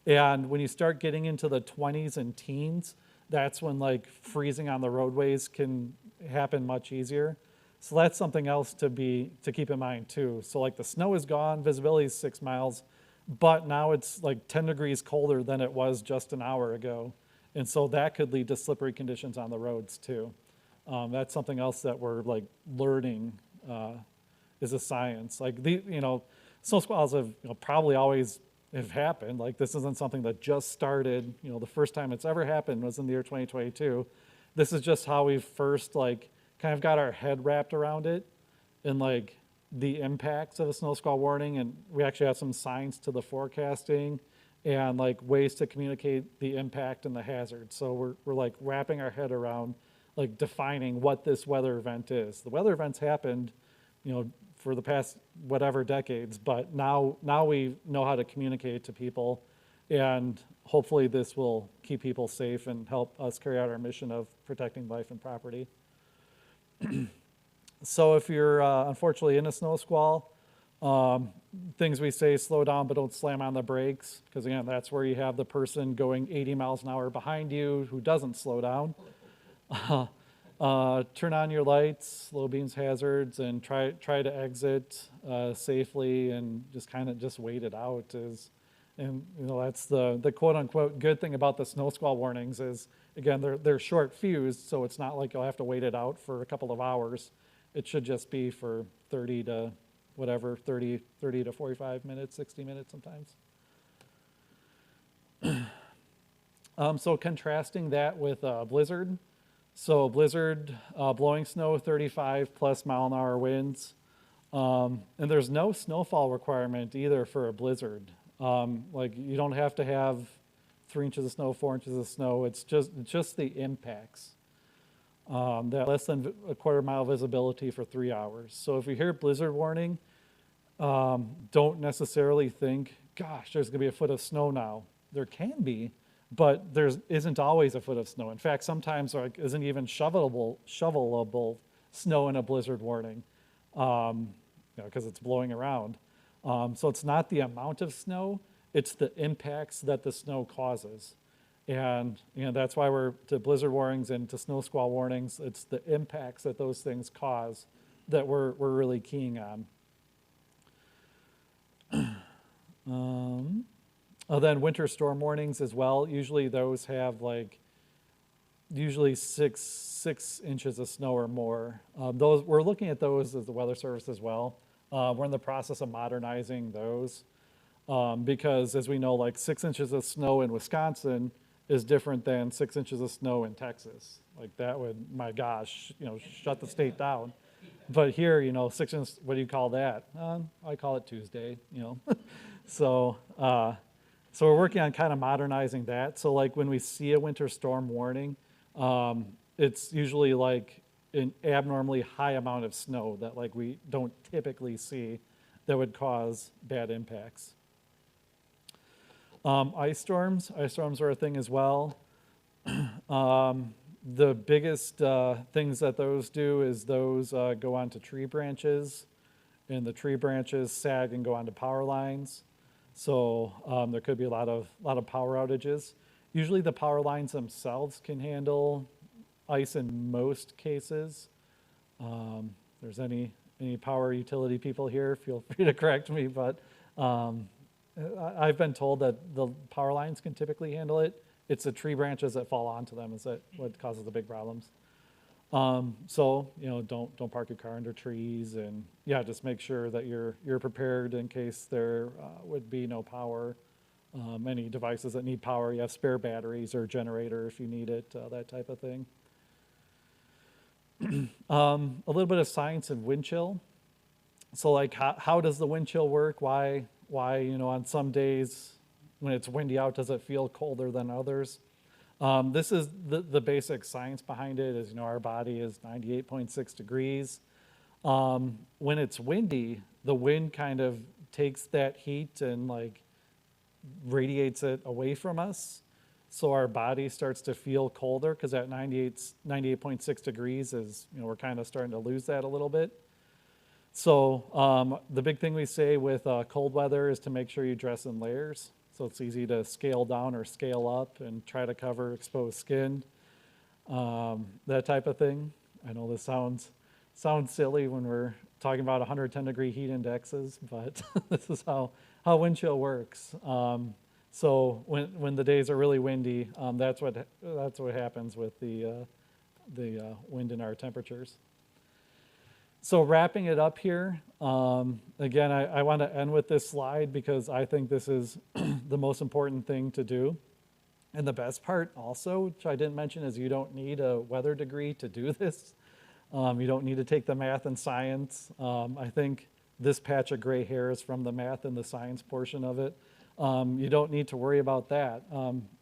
And when you start getting into the 20s and teens, that's when like freezing on the roadways can happen much easier. So that's something else to keep in mind too. So like the snow is gone, visibility is 6 miles, but now it's like 10 degrees colder than it was just an hour ago. And so that could lead to slippery conditions on the roads too. That's something else that we're like learning is a science. Like snow squalls have probably always have happened. Like this isn't something that just started. The first time it's ever happened was in the year 2022. This is just how we first like kind of got our head wrapped around it and like the impacts of a snow squall warning. And we actually have some science to the forecasting and like ways to communicate the impact and the hazard. So we're like wrapping our head around like defining what this weather event is. The weather events happened, for the past whatever decades, but now we know how to communicate it to people, and hopefully this will keep people safe and help us carry out our mission of protecting life and property. So if you're unfortunately in a snow squall, things we say, slow down but don't slam on the brakes, because again, that's where you have the person going 80 miles an hour behind you who doesn't slow down. Turn on your lights, low beams hazards, and try to exit safely, and just kind of just wait it out. That's the quote unquote good thing about the snow squall warnings is, again, they're short fused, so it's not like you'll have to wait it out for a couple of hours. It should just be for 30 to 45 minutes, 60 minutes sometimes. So contrasting that with blizzard. So blizzard, blowing snow, 35 plus mile an hour winds. And there's no snowfall requirement either for a blizzard. Like you don't have to have 3 inches of snow, 4 inches of snow. It's just the impacts. That less than a quarter mile visibility for 3 hours. So if you hear blizzard warning, don't necessarily think, gosh, there's gonna be a foot of snow now. There can be, but there isn't always a foot of snow. In fact, sometimes there isn't even shovelable snow in a blizzard warning, because it's blowing around. So it's not the amount of snow, it's the impacts that the snow causes. And that's why we're to blizzard warnings and to snow squall warnings, it's the impacts that those things cause that we're really keying on. Then winter storm warnings as well. Usually those have six inches of snow or more. Those we're looking at those as the Weather Service as well. We're in the process of modernizing those because, as we know, 6 inches of snow in Wisconsin is different than 6 inches of snow in Texas. Like that would, my gosh, shut the state down. But here, 6 inches, what do you call that? I call it Tuesday, So we're working on kind of modernizing that. So when we see a winter storm warning, it's usually an abnormally high amount of snow that we don't typically see that would cause bad impacts. Ice storms are a thing as well. The biggest things that those do is those go onto tree branches, and the tree branches sag and go onto power lines. So there could be a lot of power outages. Usually the power lines themselves can handle ice in most cases. If there's any power utility people here, feel free to correct me, but I've been told that the power lines can typically handle it. It's the tree branches that fall onto them is what causes the big problems. So don't park your car under trees, and just make sure that you're prepared in case there would be no power. Any devices that need power, you have spare batteries or generator if you need it, that type of thing. A little bit of science and wind chill. So how does the wind chill work? Why on some days when it's windy out does it feel colder than others? This is the basic science behind it is, our body is 98.6 degrees. When it's windy, the wind kind of takes that heat and radiates it away from us. So our body starts to feel colder because at 98.6 degrees is, we're kind of starting to lose that a little bit. So the big thing we say with cold weather is to make sure you dress in layers. So it's easy to scale down or scale up and try to cover exposed skin, that type of thing. I know this sounds silly when we're talking about 110-degree heat indexes, but this is how wind chill works. So when the days are really windy, that's what happens with the wind and our temperatures. So wrapping it up here, again, I want to end with this slide because I think this is the most important thing to do. And the best part also, which I didn't mention, is you don't need a weather degree to do this. You don't need to take the math and science. I think this patch of gray hair is from the math and the science portion of it. You don't need to worry about that.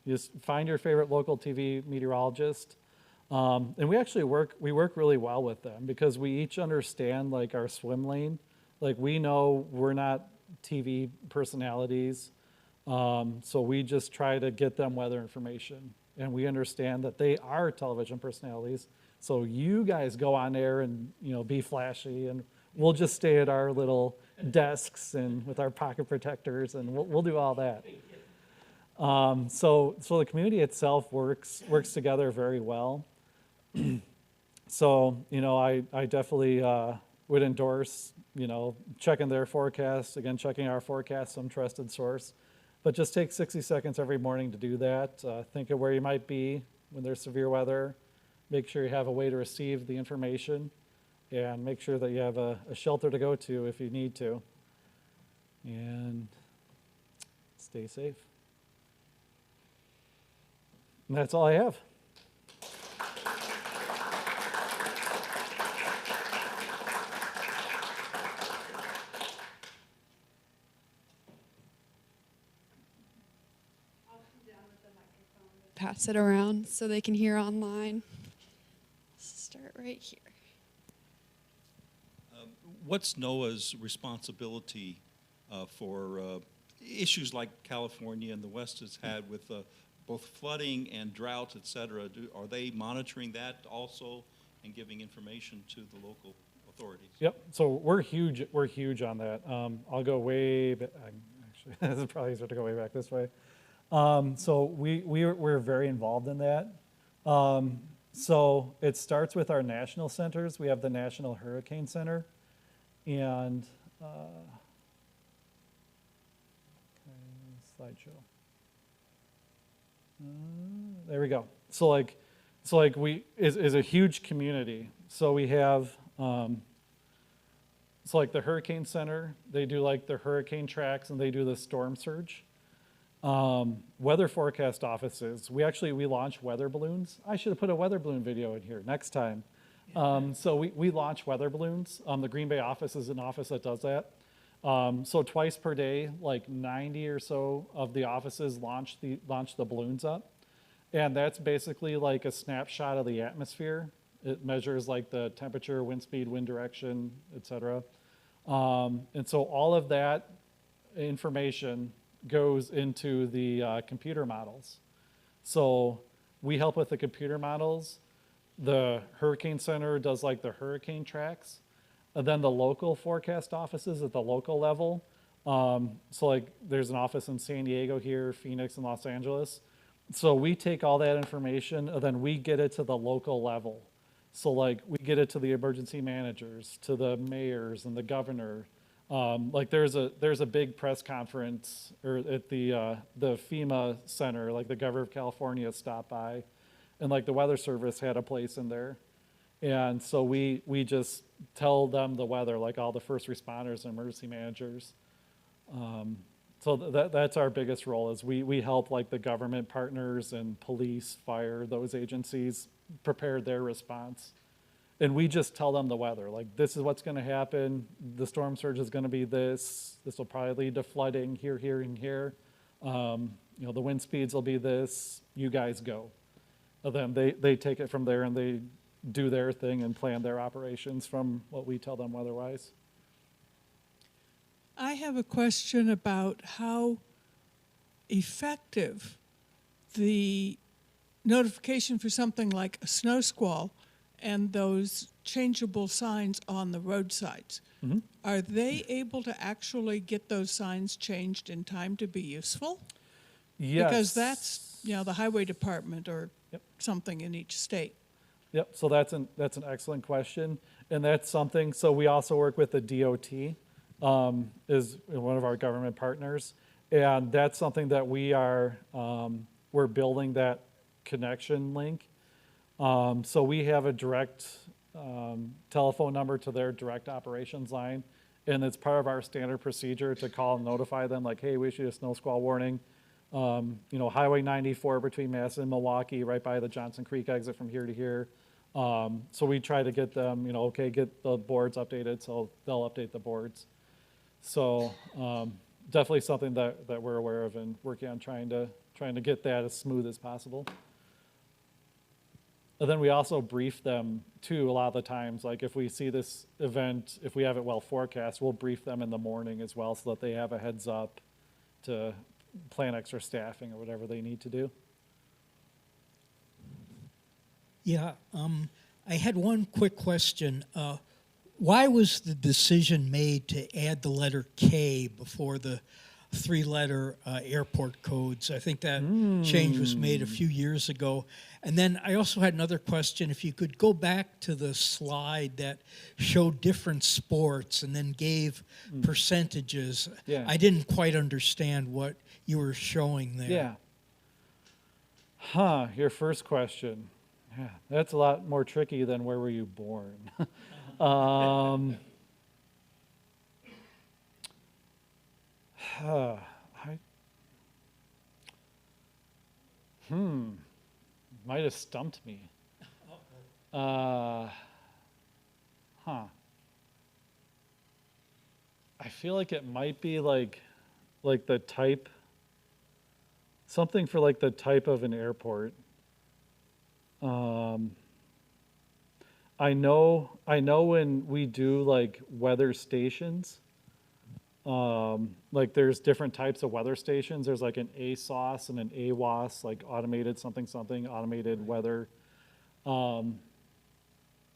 Just find your favorite local TV meteorologist. And we actually work really well with them because we each understand like our swim lane. Like we know we're not TV personalities. So we just try to get them weather information. And we understand that they are television personalities. So you guys go on there and, be flashy, and we'll just stay at our little desks and with our pocket protectors, and we'll do all that. So the community itself works together very well. So, I definitely would endorse, checking their forecast, again, checking our forecast, some trusted source. But just take 60 seconds every morning to do that. Think of where you might be when there's severe weather. Make sure you have a way to receive the information, and make sure that you have a shelter to go to if you need to. And stay safe. And that's all I have. Pass it around so they can hear online. Start right here. What's NOAA's responsibility for issues like California and the West has had with both flooding and drought, et cetera? Are they monitoring that also and giving information to the local authorities? Yep. So we're huge on that. I'll go way back. Actually, this is probably easier to go way back this way. So we're very involved in that. So it starts with our national centers. We have the National Hurricane Center, and slideshow. There we go. So we is a huge community. So we have so like the Hurricane Center, they do like the hurricane tracks and they do the storm surge. Weather forecast offices, we launch weather balloons. I should have put a weather balloon video in here next time. So we launch weather balloons. The Green Bay office is an office that does that. So twice per day, like 90 or so of the offices launch the balloons up. And that's basically like a snapshot of the atmosphere. It measures like the temperature, wind speed, wind direction, et cetera. And so all of that information goes into the computer models. So we help with the computer models. The Hurricane Center does like the hurricane tracks. And then the local forecast offices at the local level. So like there's an office in San Diego here, Phoenix, and Los Angeles. So we take all that information and then we get it to the local level. So like we get it to the emergency managers, to the mayors and the governor. Like there's a big press conference at the FEMA center, like the governor of California stopped by, and like the Weather Service had a place in there. And so we just tell them the weather, like all the first responders and emergency managers. So that's our biggest role, is we help like the government partners and police, fire, those agencies prepare their response. And we just tell them the weather, like this is what's gonna happen, the storm surge is gonna be this will probably lead to flooding here, here, and here. The wind speeds will be this, you guys go. And then they take it from there and they do their thing and plan their operations from what we tell them weather-wise. I have a question about how effective the notification for something like a snow squall and those changeable signs on the roadsides, are they able to actually get those signs changed in time to be useful? Yes. Because that's, the highway department or Yep. something in each state. Yep, so that's an excellent question, and that's something, so we also work with the DOT, is one of our government partners, and that's something that we're building that connection link. So we have a direct telephone number to their direct operations line, and it's part of our standard procedure to call and notify them, like, hey, we issued a snow squall warning. Highway 94 between Madison and Milwaukee, right by the Johnson Creek exit from here to here. So we try to get them, get the boards updated, so they'll update the boards. So definitely something that we're aware of and working on trying to get that as smooth as possible. And then we also brief them too a lot of the times, like if we see this event, if we have it well forecast, we'll brief them in the morning as well so that they have a heads up to plan extra staffing or whatever they need to do. Yeah, I had one quick question. Why was the decision made to add the letter K before the three-letter airport codes? I think that change was made a few years ago. And then I also had another question. If you could go back to the slide that showed different sports and then gave percentages. Yeah. I didn't quite understand what you were showing there. Yeah. Your first question. Yeah, that's a lot more tricky than where were you born? Might have stumped me. I feel like it might be like the type, something for like the type of an airport. I know when we do like weather stations, like there's different types of weather stations. There's like an ASOS and an AWOS, like automated something, automated weather.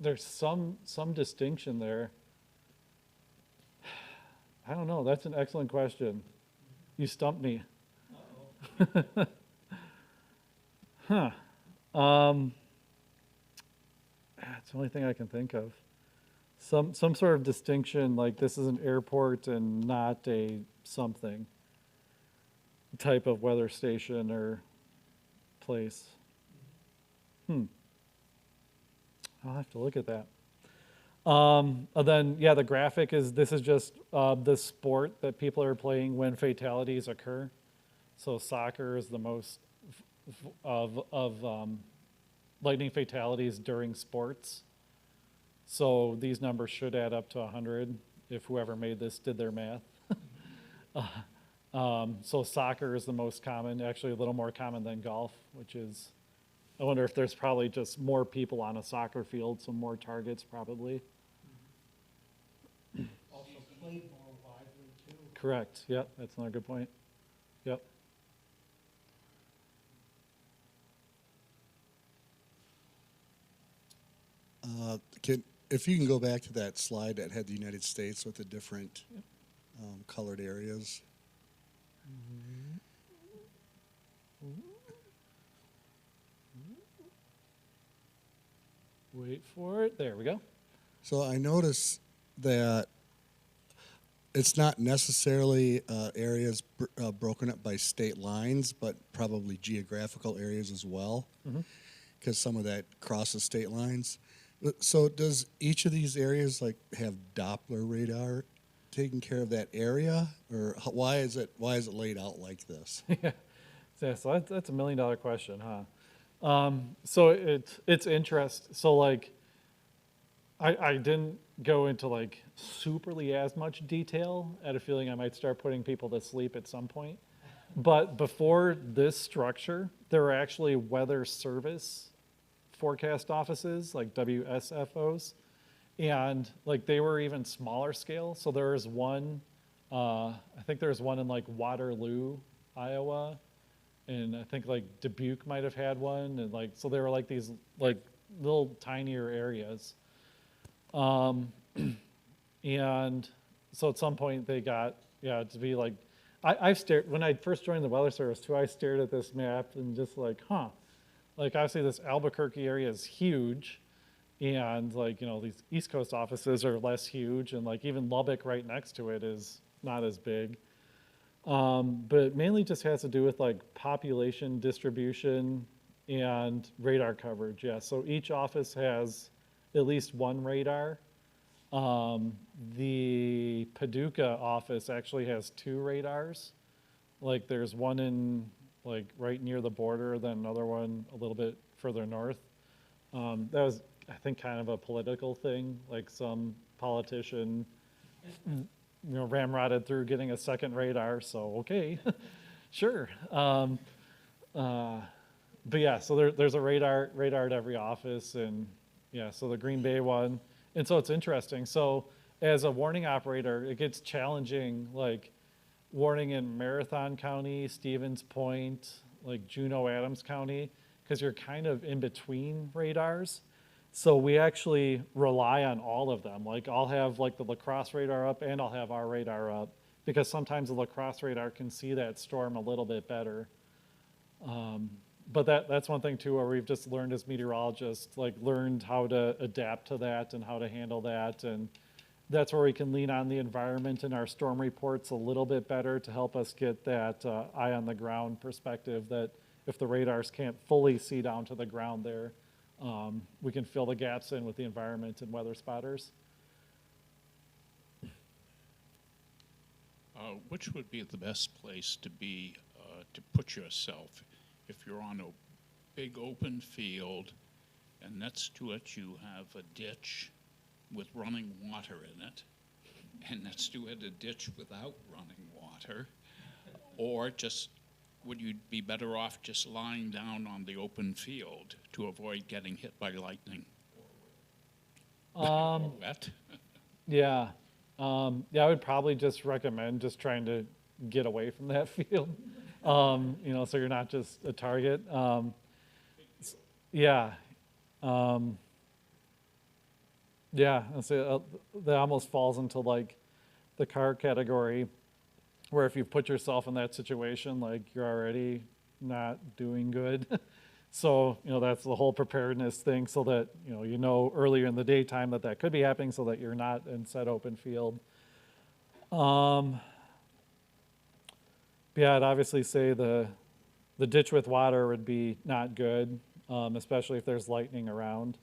There's some distinction there. I don't know. That's an excellent question. You stumped me. It's the only thing I can think of. Some sort of distinction, like this is an airport and not a something type of weather station or place. I'll have to look at that. And then, yeah, the graphic this is just the sport that people are playing when fatalities occur. So soccer is the most of lightning fatalities during sports. So these numbers should add up to 100 if whoever made this did their math. So soccer is the most common, actually a little more common than golf, which is, I wonder if there's probably just more people on a soccer field, so more targets probably. Also played more widely too. Correct, yep, that's another good point. Yep. If you can go back to that slide that had the United States with the different colored areas. Wait for it, there we go. So I notice that it's not necessarily areas broken up by state lines, but probably geographical areas as well, because some of that crosses state lines. So does each of these areas like have Doppler radar taking care of that area, or why is it laid out like this? Yeah, so that's $1 million question, huh? So it's interest. So like, I didn't go into like superly as much detail. I had a feeling I might start putting people to sleep at some point. But before this structure, there were actually weather service forecast offices, like WSFOs, and like they were even smaller scale. So there was one, I think there was one in like Waterloo, Iowa, and I think like Dubuque might have had one, and like so they were like these like little tinier areas. And so at some point they got, to be like, I've stared, when I first joined the Weather Service too, I stared at this map and just like, like obviously this Albuquerque area is huge, and like, these East Coast offices are less huge, and like even Lubbock right next to it is not as big. But it mainly just has to do with like population distribution and radar coverage. Yeah, so each office has at least one radar. The Paducah office actually has 2 radars. Like there's one in like right near the border, then another one a little bit further north. That was, I think, kind of a political thing. Like some politician, ramrodded through getting a second radar. So okay, sure. But yeah, so there's a radar at every office, and yeah, so the Green Bay one. And so it's interesting. So as a warning operator, it gets challenging, like warning in Marathon County, Stevens Point, like Juneau, Adams County, because you're kind of in between radars. So we actually rely on all of them. Like I'll have like the La Crosse radar up and I'll have our radar up, because sometimes the La Crosse radar can see that storm a little bit better. But that's one thing too, where we've just learned as meteorologists, like learned how to adapt to that and how to handle that. And that's where we can lean on the environment in our storm reports a little bit better to help us get that eye on the ground perspective, that if the radars can't fully see down to the ground there, we can fill the gaps in with the environment and weather spotters. Which would be the best place to be to put yourself if you're on a big open field and next to it you have a ditch with running water in it, and next to it a ditch without running water, or just would you be better off just lying down on the open field to avoid getting hit by lightning? Or wet? Yeah. I would probably just recommend just trying to get away from that field, so you're not just a target. Yeah. So that almost falls into like the car category, where if you put yourself in that situation, like you're already not doing good. So, that's the whole preparedness thing, so that, earlier in the daytime that could be happening, so that you're not in said open field. Yeah, I'd obviously say the ditch with water would be not good, especially if there's lightning around.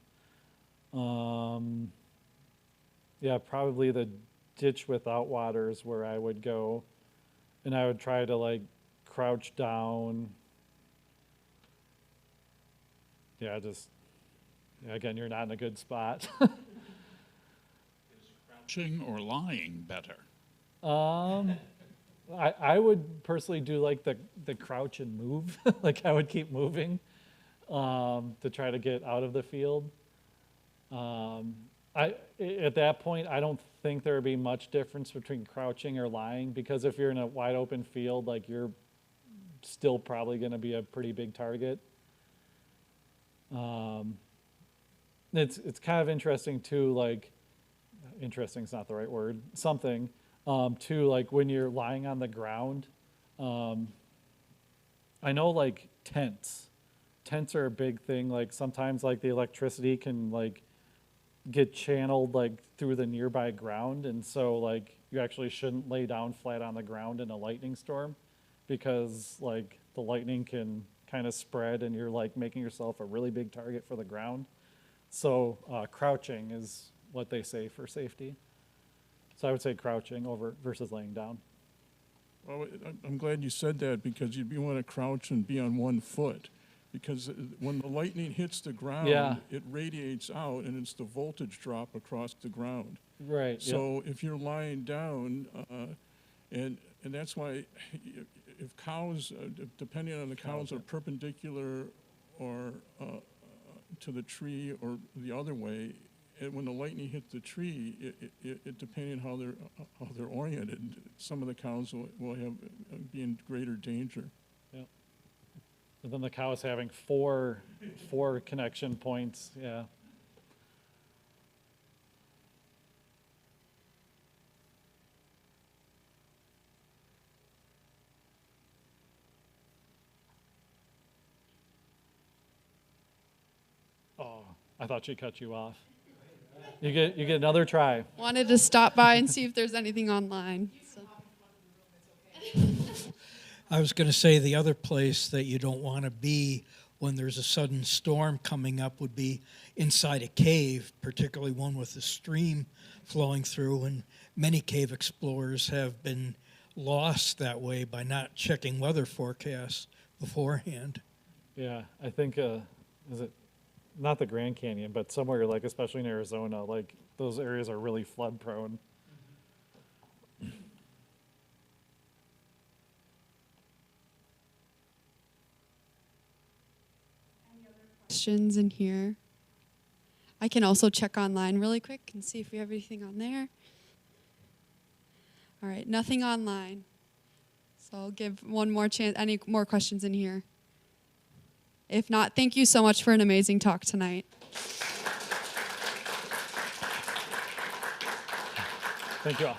Yeah, probably the ditch without water is where I would go, and I would try to like crouch down. Yeah, again, you're not in a good spot. Is crouching or lying better? I would personally do like the crouch and move. Like I would keep moving to try to get out of the field. At that point, I don't think there would be much difference between crouching or lying, because if you're in a wide open field, like you're still probably going to be a pretty big target. It's kind of interesting too, like, interesting is not the right word, something, too, like when you're lying on the ground, I know like tents are a big thing. Like sometimes like the electricity can like get channeled like through the nearby ground, and so like you actually shouldn't lay down flat on the ground in a lightning storm, because like the lightning can kind of spread and you're like making yourself a really big target for the ground. So crouching is what they say for safety. So I would say crouching over versus laying down. Well, I'm glad you said that, because you'd want to crouch and be on one foot, because when the lightning hits the ground, Yeah. it radiates out, and it's the voltage drop across the ground. Right. So if you're lying down, and that's why if cows, depending on the cows, are perpendicular or to the tree or the other way, and when the lightning hits the tree, it depending on how they're oriented, some of the cows will be in greater danger. Yep. And then the cows having four connection points, yeah. Oh, I thought she cut you off. You get another try. Wanted to stop by and see if there's anything online. So. I was going to say the other place that you don't want to be when there's a sudden storm coming up would be inside a cave, particularly one with a stream flowing through. And many cave explorers have been lost that way by not checking weather forecasts beforehand. Yeah, I think, is it not the Grand Canyon, but somewhere like, especially in Arizona, like those areas are really flood prone. Questions in here. I can also check online really quick and see if we have anything on there. All right, nothing online. So I'll give one more chance. Any more questions in here? If not, thank you so much for an amazing talk tonight. Thank you all.